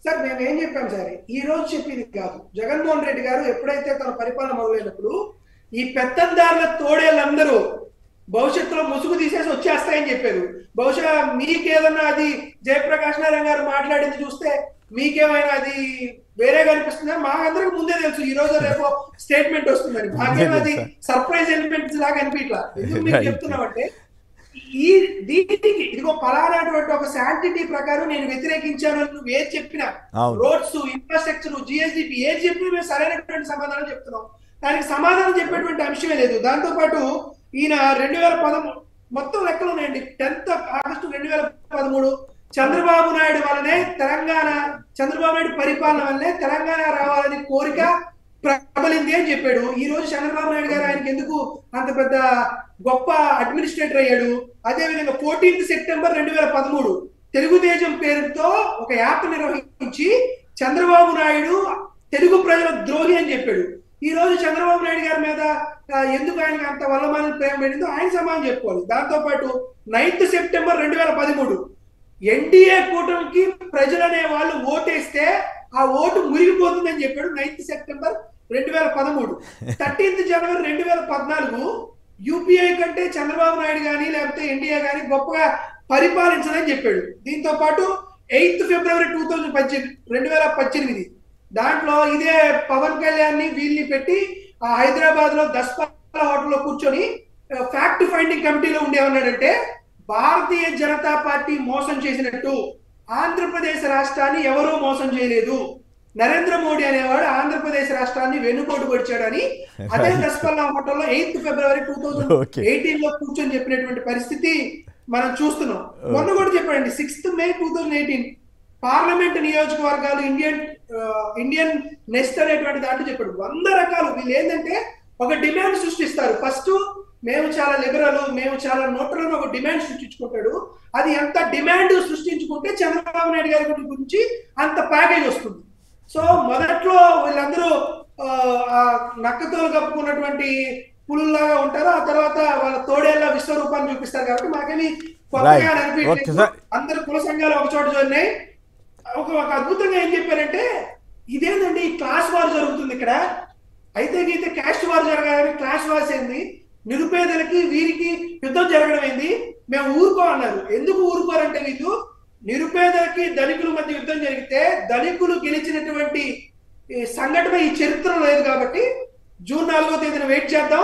సార్ మేము ఏం చెప్పాం సార్, ఈ రోజు చెప్పింది కాదు. జగన్మోహన్ రెడ్డి గారు ఎప్పుడైతే తన పరిపాలన మొదలైనప్పుడు ఈ పెత్తందారుల తోడేళ్ళందరూ భవిష్యత్తులో ముసుగు తీసేసి వచ్చేస్తాయని చెప్పారు. బహుశా మీకేదన్నా అది జయప్రకాష్ నారాయణ గారు మాట్లాడింది చూస్తే మీకేమైనా అది వేరేగా అనిపిస్తుందా? మాకందరికి ముందే తెలుసు ఈ రోజు రేపు స్టేట్మెంట్ వస్తుందని. మాకేమో అది సర్ప్రైజ్ ఎలిమెంట్స్ లాగా అనిపించట్లా. ఎందుకు మీకు చెప్తున్నామంటే ఈ దీనికి ఇదిగో పలానాటువంటి ఒక శాంటిటీ ప్రకారం నేను వ్యతిరేకించాను అని నువ్వు ఏది చెప్పినా, రోడ్స్, ఇన్ఫ్రాస్ట్రక్చర్, జిఎస్డిపి ఏది చెప్పినా మేము సరైనటువంటి సమాధానం చెప్తున్నాం. దానికి సమాధానం చెప్పేటువంటి అంశమే లేదు. దాంతో పాటు ఈయన 2013 మొత్తం లెక్కలు ఉన్నాయండి. 10th ఆగస్టు 2013 చంద్రబాబు నాయుడు వల్లనే చంద్రబాబు నాయుడు పరిపాలన వల్లనే తెలంగాణ రావాలని కోరిక ప్రబలింది అని చెప్పాడు. ఈ రోజు చంద్రబాబు నాయుడు గారు ఆయనకి ఎందుకు అంత పెద్ద గొప్ప అడ్మినిస్ట్రేటర్ అయ్యాడు? అదేవిధంగా 14th సెప్టెంబర్ 2013 తెలుగుదేశం పేరుతో ఒక యాప్ నిర్వహించి చంద్రబాబు నాయుడు తెలుగు ప్రజల ద్రోహి అని చెప్పాడు. ఈ రోజు చంద్రబాబు నాయుడు గారి మీద ఎందుకు ఆయనకు అంత వల్లమాన ప్రేమ పెట్టిందో ఆయన సమాధానం చెప్పుకోవాలి. దాంతో పాటు 9th సెప్టెంబర్ 2013 ఎన్డీఏ కూటమికి ప్రజలనే వాళ్ళు ఓటేస్తే ఆ ఓటు మురిగిపోతుందని చెప్పాడు 9th సెప్టెంబర్ 2013. 13th జనవరి 2014 యూపీఐ కంటే చంద్రబాబు నాయుడు కానీ లేకపోతే ఎన్డీఏ కానీ గొప్పగా పరిపాలించదని చెప్పాడు. దీంతో పాటు 8th ఫిబ్రవరి 2018 దాంట్లో ఇదే పవన్ కళ్యాణ్ ని వీళ్ళని పెట్టి హైదరాబాద్ లో దస్పాల హోటల్లో కూర్చొని ఫ్యాక్ట్ ఫైండింగ్ కమిటీలో ఉండేమన్నాడంటే భారతీయ జనతా పార్టీ మోసం చేసినట్టు, ఆంధ్రప్రదేశ్ రాష్ట్రాన్ని ఎవరూ మోసం చేయలేదు, నరేంద్ర మోడీ అనేవాడు ఆంధ్రప్రదేశ్ రాష్ట్రాన్ని వెన్నుపోటు పొడిచాడని అదే దస్పల్లా హోటల్లో 8 ఫిబ్రవరి 2018 లో కూర్చొని చెప్పినటువంటి పరిస్థితి మనం చూస్తున్నాం. మొన్న కూడా చెప్పాడండి 6 మే 2018 పార్లమెంట్ నియోజకవర్గాలు ఇండియన్ నెస్ట్ అనేటువంటి దాంట్లో చెప్పాడు. 100 రకాలు. వీళ్ళు ఏంటంటే ఒక డిమాండ్ సృష్టిస్తారు. ఫస్ట్ మేము చాలా లిబరల్, మేము చాలా న్యూట్రల్ ఒక డిమాండ్ సృష్టించుకుంటాడు. అది ఎంత డిమాండ్ సృష్టించుకుంటే చంద్రబాబు నాయుడు గారి గురించి అంత ప్యాకేజ్ వస్తుంది. సో మొదట్లో వీళ్ళందరూ నక్కతోలు కప్పుకున్నటువంటి పులుల్లాగా ఉంటారు, ఆ తర్వాత వాళ్ళ తోడేళ్ళ విశ్వరూపాన్ని చూపిస్తారు. కాబట్టి మాకేమి కొత్తగా అనిపించలేదు. అందరు కుల సంఘాలు ఒక చోట జరిగినాయి. ఒక అద్భుతంగా ఏం చెప్పారంటే, ఇదేంటండి ఈ క్లాస్ వార్ జరుగుతుంది ఇక్కడ, అయితే గీతే క్యాస్ట్ వార్ జరగాలని క్లాస్ వార్స్ ఏంది, నిరుపేదలకి వీరికి యుద్ధం జరగడం ఏంది, మేము ఊరుకో అన్నారు. ఎందుకు ఊరుకోరంటే వీళ్ళు నిరుపేదలకి ధనికుల మధ్య యుద్ధం జరిగితే ధనికులు గెలిచినటువంటి సంఘటన ఈ చరిత్రలో లేదు. కాబట్టి జూన్ 4వ తేదీన వెయిట్ చేద్దాం.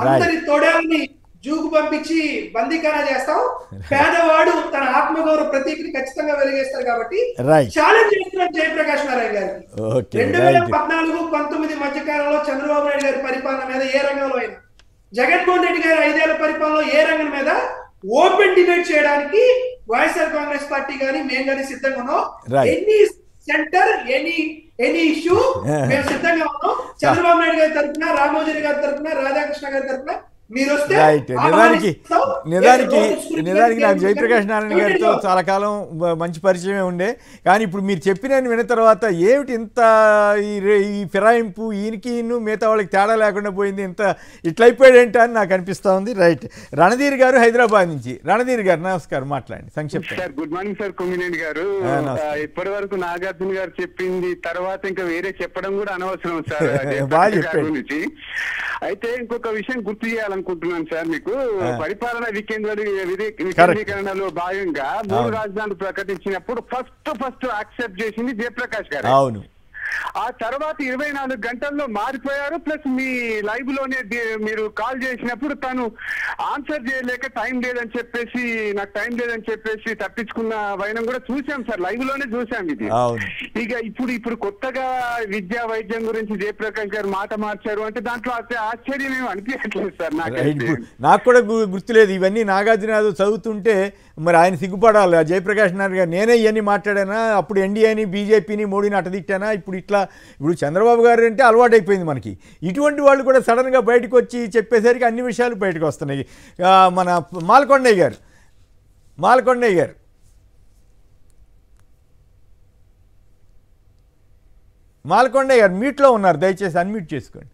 అందరి తోడేళ్ళని జూకు పంపించి బందీఖానా చేస్తాం. పేదవాడు తన ఆత్మగౌరవ ప్రతీకని ఖచ్చితంగా వెలిగేస్తారు. కాబట్టి ఛాలెంజ్ చేస్తున్నారు జయప్రకాష్ నారాయణ గారికి. 2014-19 మధ్య కాలంలో చంద్రబాబు నాయుడు గారి పరిపాలన మీద ఏ రంగంలో అయినా, జగన్మోహన్ రెడ్డి గారి 5 ఏళ్ల పరిపాలనలో ఏ రంగం మీద ఓపెన్ డిబేట్ చేయడానికి వైఎస్ఆర్ కాంగ్రెస్ పార్టీ గానీ మేము కానీ సిద్ధంగా ఉన్నాం. ఎనీ సెంటర్ ఎనీ ఇష్యూ మేము సిద్ధంగా ఉన్నాం. చంద్రబాబు నాయుడు గారి తరఫున, రామోజీ గారి తరఫున, రాధాకృష్ణ గారి తరఫున మీరు వస్తే. నిజానికి నాకు జయప్రకాష్ నారాయణ గారితో చాలా కాలం మంచి పరిచయమే ఉండే. కానీ ఇప్పుడు మీరు చెప్పిన విన్న తర్వాత ఏమిటి ఇంత ఈ ఫిరాయింపు, ఈయనకి మిగతా వాళ్ళకి తేడా లేకుండా పోయింది, ఇంత ఇట్లయిపోయాడు ఏంటి అని నాకు అనిపిస్తూ ఉంది. రైట్. రణధీర్ గారు హైదరాబాద్ నుంచి. రణధీర్ గారు నమస్కారం, మాట్లాడండి సంక్షిప్తంగా. Sir good morning sir. Kommineni గారు, ఇప్పటి వరకు నాగార్జున గారు చెప్పింది తర్వాత ఇంకా వేరే చెప్పడం కూడా అనవసరం సార్. గురించి అయితే ఇంకొక విషయం గుర్తు చేయాలనుకుంటున్నాను సార్ మీకు. పరిపాలన వికేంద్రీకరణలో భాగంగా 3 రాజధానులు ప్రకటించినప్పుడు ఫస్ట్ యాక్సెప్ట్ చేసింది జయప్రకాష్ గారు. అవును. ఆ తర్వాత 24 గంటల్లో మారిపోయారు. ప్లస్ మీ లైవ్ లోనే మీరు కాల్ చేసినప్పుడు తను ఆన్సర్ చేయలేక టైం లేదని చెప్పేసి తప్పించుకున్న వైనం కూడా చూసాం సార్, లైవ్ లోనే చూసాం ఇది. ఇక ఇప్పుడు కొత్తగా విద్యా వైద్యం గురించి జయప్రకాష్ గారు మాట మార్చారు అంటే దాంట్లో ఆశ్చర్యం ఏమి అనిపించట్లేదు సార్ నాకు కూడా గుర్తులేదు. ఇవన్నీ నాగార్జున చదువుతుంటే మరి ఆయన సిగ్గుపడాలి. జయప్రకాష్ నారాయణ గారు నేనే ఇవన్నీ మాట్లాడానా, అప్పుడు ఎన్డీఏని బీజేపీని మోడీని అటదిట్టానా, ఇప్పుడు చంద్రబాబు గారు అంటే అలవాటు అయిపోయింది మనకి. ఇటువంటి వాళ్ళు కూడా సడన్గా బయటకు వచ్చి చెప్పేసరికి అన్ని విషయాలు బయటకు వస్తున్నాయి. మన మాల్కొండయ్య గారు మీట్లో ఉన్నారు, దయచేసి అన్మ్యూట్ చేసుకోండి.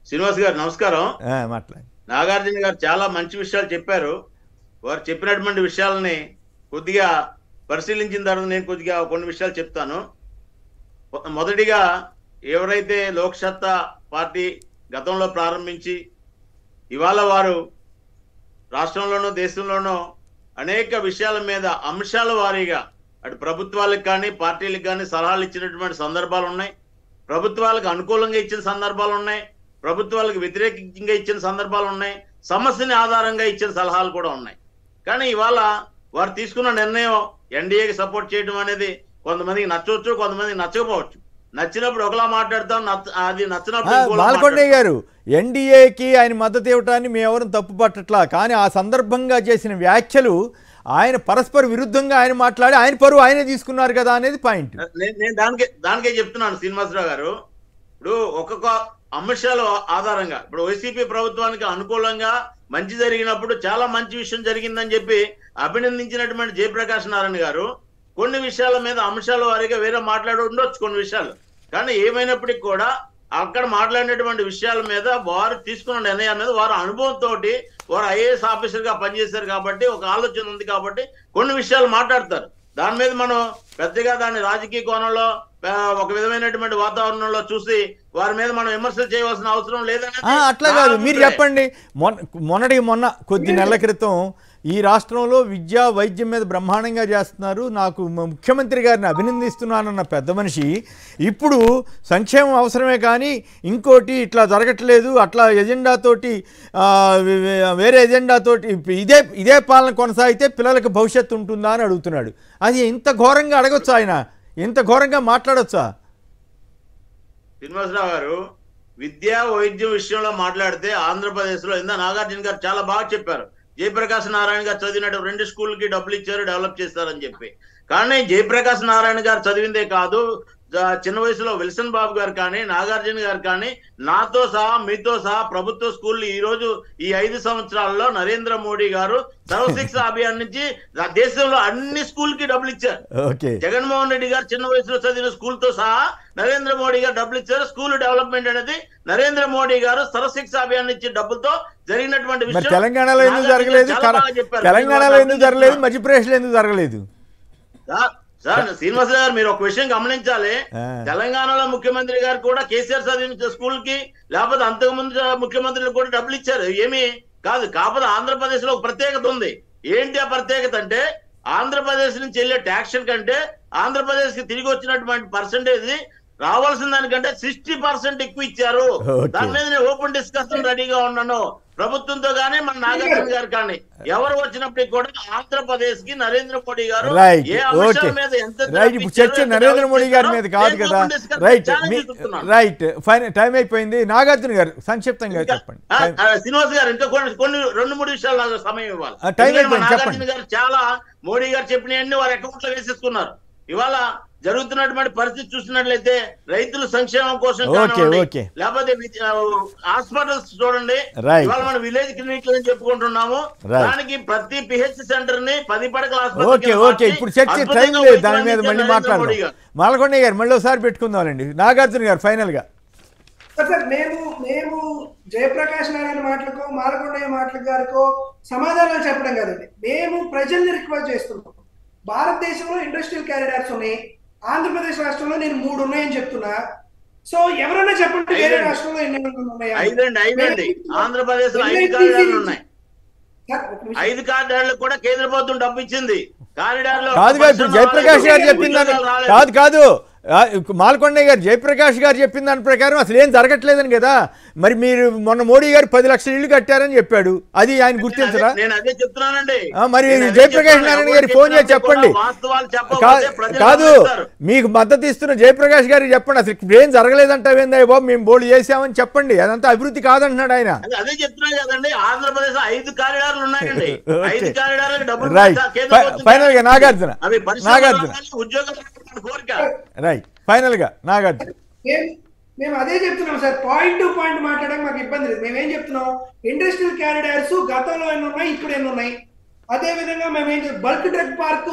శ్రీనివాస్ గారు నమస్కారం. మాట్లాడండి. నాగార్జున గారు చాలా మంచి విషయాలు చెప్పారు. వారు చెప్పినటువంటి విషయాలని కొద్దిగా పరిశీలించిన తర్వాత నేను కొద్దిగా కొన్ని విషయాలు చెప్తాను. మొదటిగా ఎవరైతే లోక్సత్తా పార్టీ గతంలో ప్రారంభించి ఇవాళ వారు రాష్ట్రంలోనూ దేశంలోనూ అనేక విషయాల మీద అంశాల వారీగా అటు ప్రభుత్వాలకు కానీ పార్టీలకు కానీ సలహాలు ఇచ్చినటువంటి సందర్భాలు ఉన్నాయి. ప్రభుత్వాలకు అనుకూలంగా ఇచ్చిన సందర్భాలు ఉన్నాయి, ప్రభుత్వాలకు వ్యతిరేకంగా ఇచ్చిన సందర్భాలు ఉన్నాయి, సమస్యని ఆధారంగా ఇచ్చిన సలహాలు కూడా ఉన్నాయి. కానీ ఇవాళ వారు తీసుకున్న నిర్ణయం ఎన్డీఏకి సపోర్ట్ చేయడం అనేది కొంతమందికి నచ్చవచ్చు, కొంతమందికి నచ్చకపోవచ్చు. నచ్చినప్పుడు ఒకలా మాట్లాడతాం, అది నచ్చినప్పుడు. మాల్కొండయ్య గారు, ఎన్డీఏకి ఆయన మద్దతు ఇవ్వటాన్ని మేమెవరూ తప్పు పట్టట్లా, కానీ ఆ సందర్భంగా చేసిన వ్యాఖ్యలు ఆయన పరస్పర విరుద్ధంగా ఆయన మాట్లాడి ఆయన పరువు ఆయనే తీసుకున్నారు కదా అనేది పాయింట్. నేను దానికే చెప్తున్నాను శ్రీనివాసరావు గారు. ఇప్పుడు ఒక్కొక్క అంశాల ఆధారంగా ఇప్పుడు వైసీపీ ప్రభుత్వానికి అనుకూలంగా మంచి జరిగినప్పుడు చాలా మంచి విషయం జరిగిందని చెప్పి అభినందించినటువంటి జయప్రకాష్ నారాయణ గారు కొన్ని విషయాల మీద అంశాల వారీగా వేరే మాట్లాడి ఉండొచ్చు కొన్ని విషయాలు. కానీ ఏమైనప్పటికీ కూడా అక్కడ మాట్లాడినటువంటి విషయాల మీద వారు తీసుకున్న నిర్ణయాల మీద వారి అనుభవంతో వారు ఐఏఎస్ ఆఫీసర్గా పనిచేశారు కాబట్టి ఒక ఆలోచన ఉంది కాబట్టి కొన్ని విషయాలు మాట్లాడతారు. దాని మీద మనం పెద్దగా దాన్ని రాజకీయ కోణంలో ఒక విధమైనటువంటి వాతావరణంలో చూసి వారి మీద మనం విమర్శలు చేయవలసిన అవసరం లేదని అట్లా కాదు, మీరు చెప్పండి. మొన్న కొద్ది నెలల క్రితం ఈ రాష్ట్రంలో విద్యా వైద్యం మీద బ్రహ్మాండంగా చేస్తున్నారు, నాకు ముఖ్యమంత్రి గారిని అభినందిస్తున్నానన్న పెద్ద మనిషి ఇప్పుడు సంక్షేమం అవసరమే కానీ ఇంకోటి ఇట్లా జరగట్లేదు, అట్లా ఎజెండాతోటి వేరే ఎజెండాతోటి ఇదే పాలన కొనసాగితే పిల్లలకు భవిష్యత్తు ఉంటుందా అని అడుగుతున్నాడు. అది ఇంత ఘోరంగా అడగొచ్చా? ఆయన ఇంత ఘోరంగా మాట్లాడొచ్చా? శ్రీనివాసరావు గారు విద్యా వైద్యం విషయంలో మాట్లాడితే ఆంధ్రప్రదేశ్లో ఇందా నాగార్జున గారు చాలా బాగా చెప్పారు. జయప్రకాష్ నారాయణ గారు చదివినట్టు 2 స్కూళ్ళకి డబ్బులు ఇచ్చారు, డెవలప్ చేస్తారని చెప్పి. కానీ జయప్రకాష్ నారాయణ గారు చదివిందే కాదు, చిన్న వయసులో విల్సన్ బాబు గారు కానీ నాగార్జున గారు కానీ నాతో సహా మీతో సహా ప్రభుత్వ స్కూళ్ళు ఈ రోజు ఈ 5 సంవత్సరాల్లో నరేంద్ర మోడీ గారు సర్వశిక్ష అభియాన్ నుంచి దేశంలో అన్ని స్కూల్ కి డబ్బులు ఇచ్చారు. జగన్మోహన్ రెడ్డి గారు చిన్న వయసులో చదివిన స్కూల్ తో సహా నరేంద్ర మోడీ గారు డబ్బులు ఇచ్చారు. స్కూల్ డెవలప్మెంట్ అనేది నరేంద్ర మోడీ గారు సర్వశిక్ష అభియాన్ నుంచి డబ్బులతో జరిగినటువంటి విషయం. తెలంగాణలో ఎందుకు జరగలేదు? తెలంగాణలో ఎందుకు జరగలేదు? మధ్యప్రదేశ్ లో ఎందుకు జరగలేదు? సార్ శ్రీనివాస గారు మీరు ఒక విషయం గమనించాలి. తెలంగాణలో ముఖ్యమంత్రి గారు కూడా కేసీఆర్ చదివిన స్కూల్ కి లేకపోతే అంతకుముందు ముఖ్యమంత్రులు కూడా డబ్బులు ఇచ్చారు, ఏమీ కాదు. కాకపోతే ఆంధ్రప్రదేశ్ లో ఒక ప్రత్యేకత ఉంది. ఏంటి ఆ ప్రత్యేకత అంటే ఆంధ్రప్రదేశ్ నుంచి వెళ్ళే ట్యాక్షన్ కంటే ఆంధ్రప్రదేశ్ కి తిరిగి వచ్చినటువంటి పర్సెంటేజ్ రావాల్సిన దానికంటే 60% ఎక్కువ ఇచ్చారు. దాని మీద నేను ఓపెన్ డిస్కషన్ రెడీగా ఉన్నాను ప్రభుత్వంతో కానీ మన నాగార్జున గారు కానీ ఎవరు వచ్చినప్పటికీ కూడా ఆంధ్రప్రదేశ్ కి నరేంద్ర మోడీ గారు ఏ అంశాల మీద ఎంత చర్చ నరేంద్ర మోడీ గారి మీద కాదు కదా. రైట్ ఫైన్, టైం అయిపోయింది. నాగార్జున గారు సంక్షిప్తంగా చెప్పండి. శ్రీనివాస్ గారు ఇంకా కొన్ని 2-3 విషయాలు నాకు సమయం ఇవ్వాలి. నాగార్జున గారు చాలా మోడీ గారు చెప్పినవన్నీ వారి అకౌంట్ లో వేసేసుకున్నారు. ఇవాళ జరుగుతున్నటువంటి పరిస్థితి చూసినట్లయితే రైతుల సంక్షేమం కోసం లేకపోతే హాస్పిటల్స్ చూడండి, ఇవాళ మనం విలేజ్ క్లినిక్ అని చెప్పుకుంటున్నాము. దానికి ప్రతి పిహెచ్ సెంటర్ ని 10 పడకల ఆసుపత్రి. ఇప్పుడు చర్చ టైం లేదు, దాని మీద మళ్ళీ మాట్లాడదాం. మాలకొండ గారు మళ్ళీ ఒకసారి పెట్టుకుందామండి. నాగార్జున గారు ఫైనల్ గా. సార్ మేము జయప్రకాష్ నారాయణ మాటలకో మాలకొండ మాటల గారికో సమాధానాలు చెప్పడం కదండి, మేము ప్రజల్ని రిక్వెస్ట్ చేస్తున్నాం. భారతదేశంలో ఇండస్ట్రియల్ క్యారిడార్స్ ఉన్నాయి, ఆంధ్రప్రదేశ్ రాష్ట్రంలో నేను 3 ఉన్నాయని చెప్తున్నా. సో ఎవరైనా చెప్పండి వేరే రాష్ట్రంలో ఎన్ని ఉన్నాయా? ఆంధ్రప్రదేశ్ లో 5 కారిడార్లు ఉన్నాయి. 5 కారిడార్లకు కూడా కేంద్ర ప్రభుత్వం డబ్బు ఇచ్చింది. కారిడార్లో కాదుగా ఇప్పుడు జయప్రకాష్ గారు చెప్పిందని కాదు మాలకొండ గారు జయప్రకాష్ గారు చెప్పిన దాని ప్రకారం అసలు ఏం జరగట్లేదని కదా. మరి మీరు మొన్న మోడీ గారు 10 లక్షల ఇళ్లు కట్టారని చెప్పాడు, అది ఆయన గుర్తించరా? మరి జయప్రకాష్ నారాయణ గారికి ఫోన్ చేసి చెప్పండి. కాదు మీకు మద్దతు ఇస్తున్న జయప్రకాష్ గారికి చెప్పండి, అసలు ఏం జరగలేదంటావేందా బాబు, మేము బోర్డు చేసామని చెప్పండి. అదంతా అభివృద్ధి కాదంటున్నాడు ఆయన. అదే చెప్తున్నా కదండి, ఆంధ్రప్రదేశ్ 5 కారిడార్లు ఉన్నాయండి. 5 కారిడార్లకు డబ్బులు ఫైనల్ గా నాగార్జున రైట్ ఫైనల్ గా నాగార్జున. మేము అదే చెప్తున్నాం సార్, పాయింట్ టు పాయింట్ మాట్లాడడానికి మాకు ఇబ్బంది లేదు. మేమేం చెప్తున్నాం, ఇండస్ట్రియల్ క్యారిడార్స్ గతంలో ఎన్ని ఉన్నాయి, ఇప్పుడు ఎన్ని ఉన్నాయి. అదే విధంగా మేమేం బల్క్ డ్రగ్ పార్క్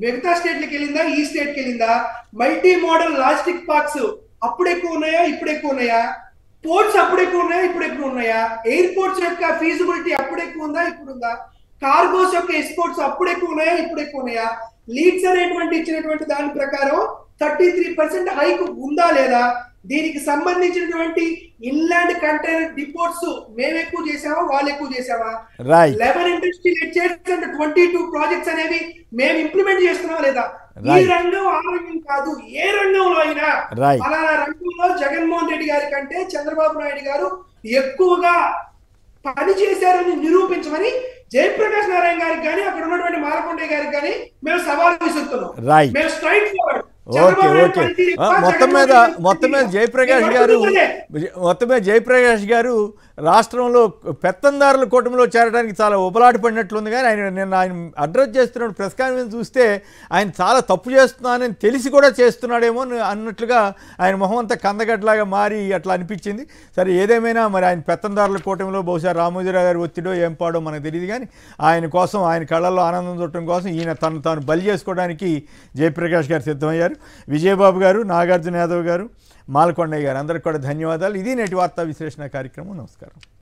మిగతా స్టేట్లకు వెళ్ళిందా, ఈ స్టేట్ కి వెళ్ళిందా? మల్టీ మోడల్ లాజిస్టిక్ పార్క్స్ అప్పుడు ఎక్కువ ఉన్నాయా, ఇప్పుడు ఎక్కువ ఉన్నాయా? పోర్ట్స్ అప్పుడు ఎక్కువ ఉన్నాయా, ఇప్పుడు ఎక్కువ ఉన్నాయా? ఎయిర్పోర్ట్స్ యొక్క ఫీజిబిలిటీ అప్పుడు ఎక్కువ ఉందా, ఇప్పుడు ఉందా? కార్గోస్ యొక్క ఎక్స్పోర్ట్స్ అప్పుడు ఎక్కువ ఉన్నాయా, ఇప్పుడు ఎక్కువ ఉన్నాయా? లీడ్స్ అనేటువంటి ఇచ్చినటువంటి దాని ప్రకారం 33% హైక్ ఉందా లేదా? దీనికి సంబంధించినటువంటి ఇన్లాండ్ కంటైనర్ డిపోర్ట్స్ మేము ఎక్కువ చేసామా, వాళ్ళు ఎక్కువ చేసామా? 11 ఇండస్ట్రియల్ ఎస్టేట్స్ అండ్ 22 ప్రాజెక్ట్స్ అనేవి మేము ఇంప్లిమెంట్ చేస్తున్నామా లేదా? ఈ రంగం ఆ రంగం కాదు, ఏ రంగంలో అయినా అలానా రంగంలో జగన్మోహన్ రెడ్డి గారి కంటే చంద్రబాబు నాయుడు గారు ఎక్కువగా పని చేశారని నిరూపించమని జయప్రకాష్ నారాయణ గారికి కానీ అక్కడ ఉన్నటువంటి మాలకొండ గారికి కానీ మేము సవాల్ విసురుతున్నాం. మేము స్ట్రైట్ ఫార్వర్డ్. మొత్తం మీద జయప్రకాష్ గారు రాష్ట్రంలో పెత్తందారుల కూటమిలో చేరడానికి చాలా ఉబలాట పడినట్లుంది. కానీ ఆయన అడ్రస్ చేస్తున్న ప్రెస్ కాన్ఫరెన్స్ చూస్తే ఆయన చాలా తప్పు చేస్తున్నానని తెలిసి కూడా చేస్తున్నాడేమో అన్నట్లుగా ఆయన మొహం అంతా కందగడ్లాగా మారి అట్లా అనిపించింది. సరే ఏదేమైనా మరి ఆయన పెత్తందారుల కూటమిలో బహుశా రామోజీరావు గారు ఒత్తిడో ఏం పాడో మనకు తెలియదు. కానీ ఆయన కోసం, ఆయన కళ్ళల్లో ఆనందం చూడటం కోసం ఈయన తాను బలి చేసుకోవడానికి జయప్రకాష్ గారు సిద్ధమయ్యారు. విజయబాబు గారు, నాగార్జున యాదవ్ గారు, మాలకొండ గారు అందరికి కూడా ధన్యవాదాలు. ఇది నేటి వార్తా విశ్లేషణ కార్యక్రమం. నమస్కారం.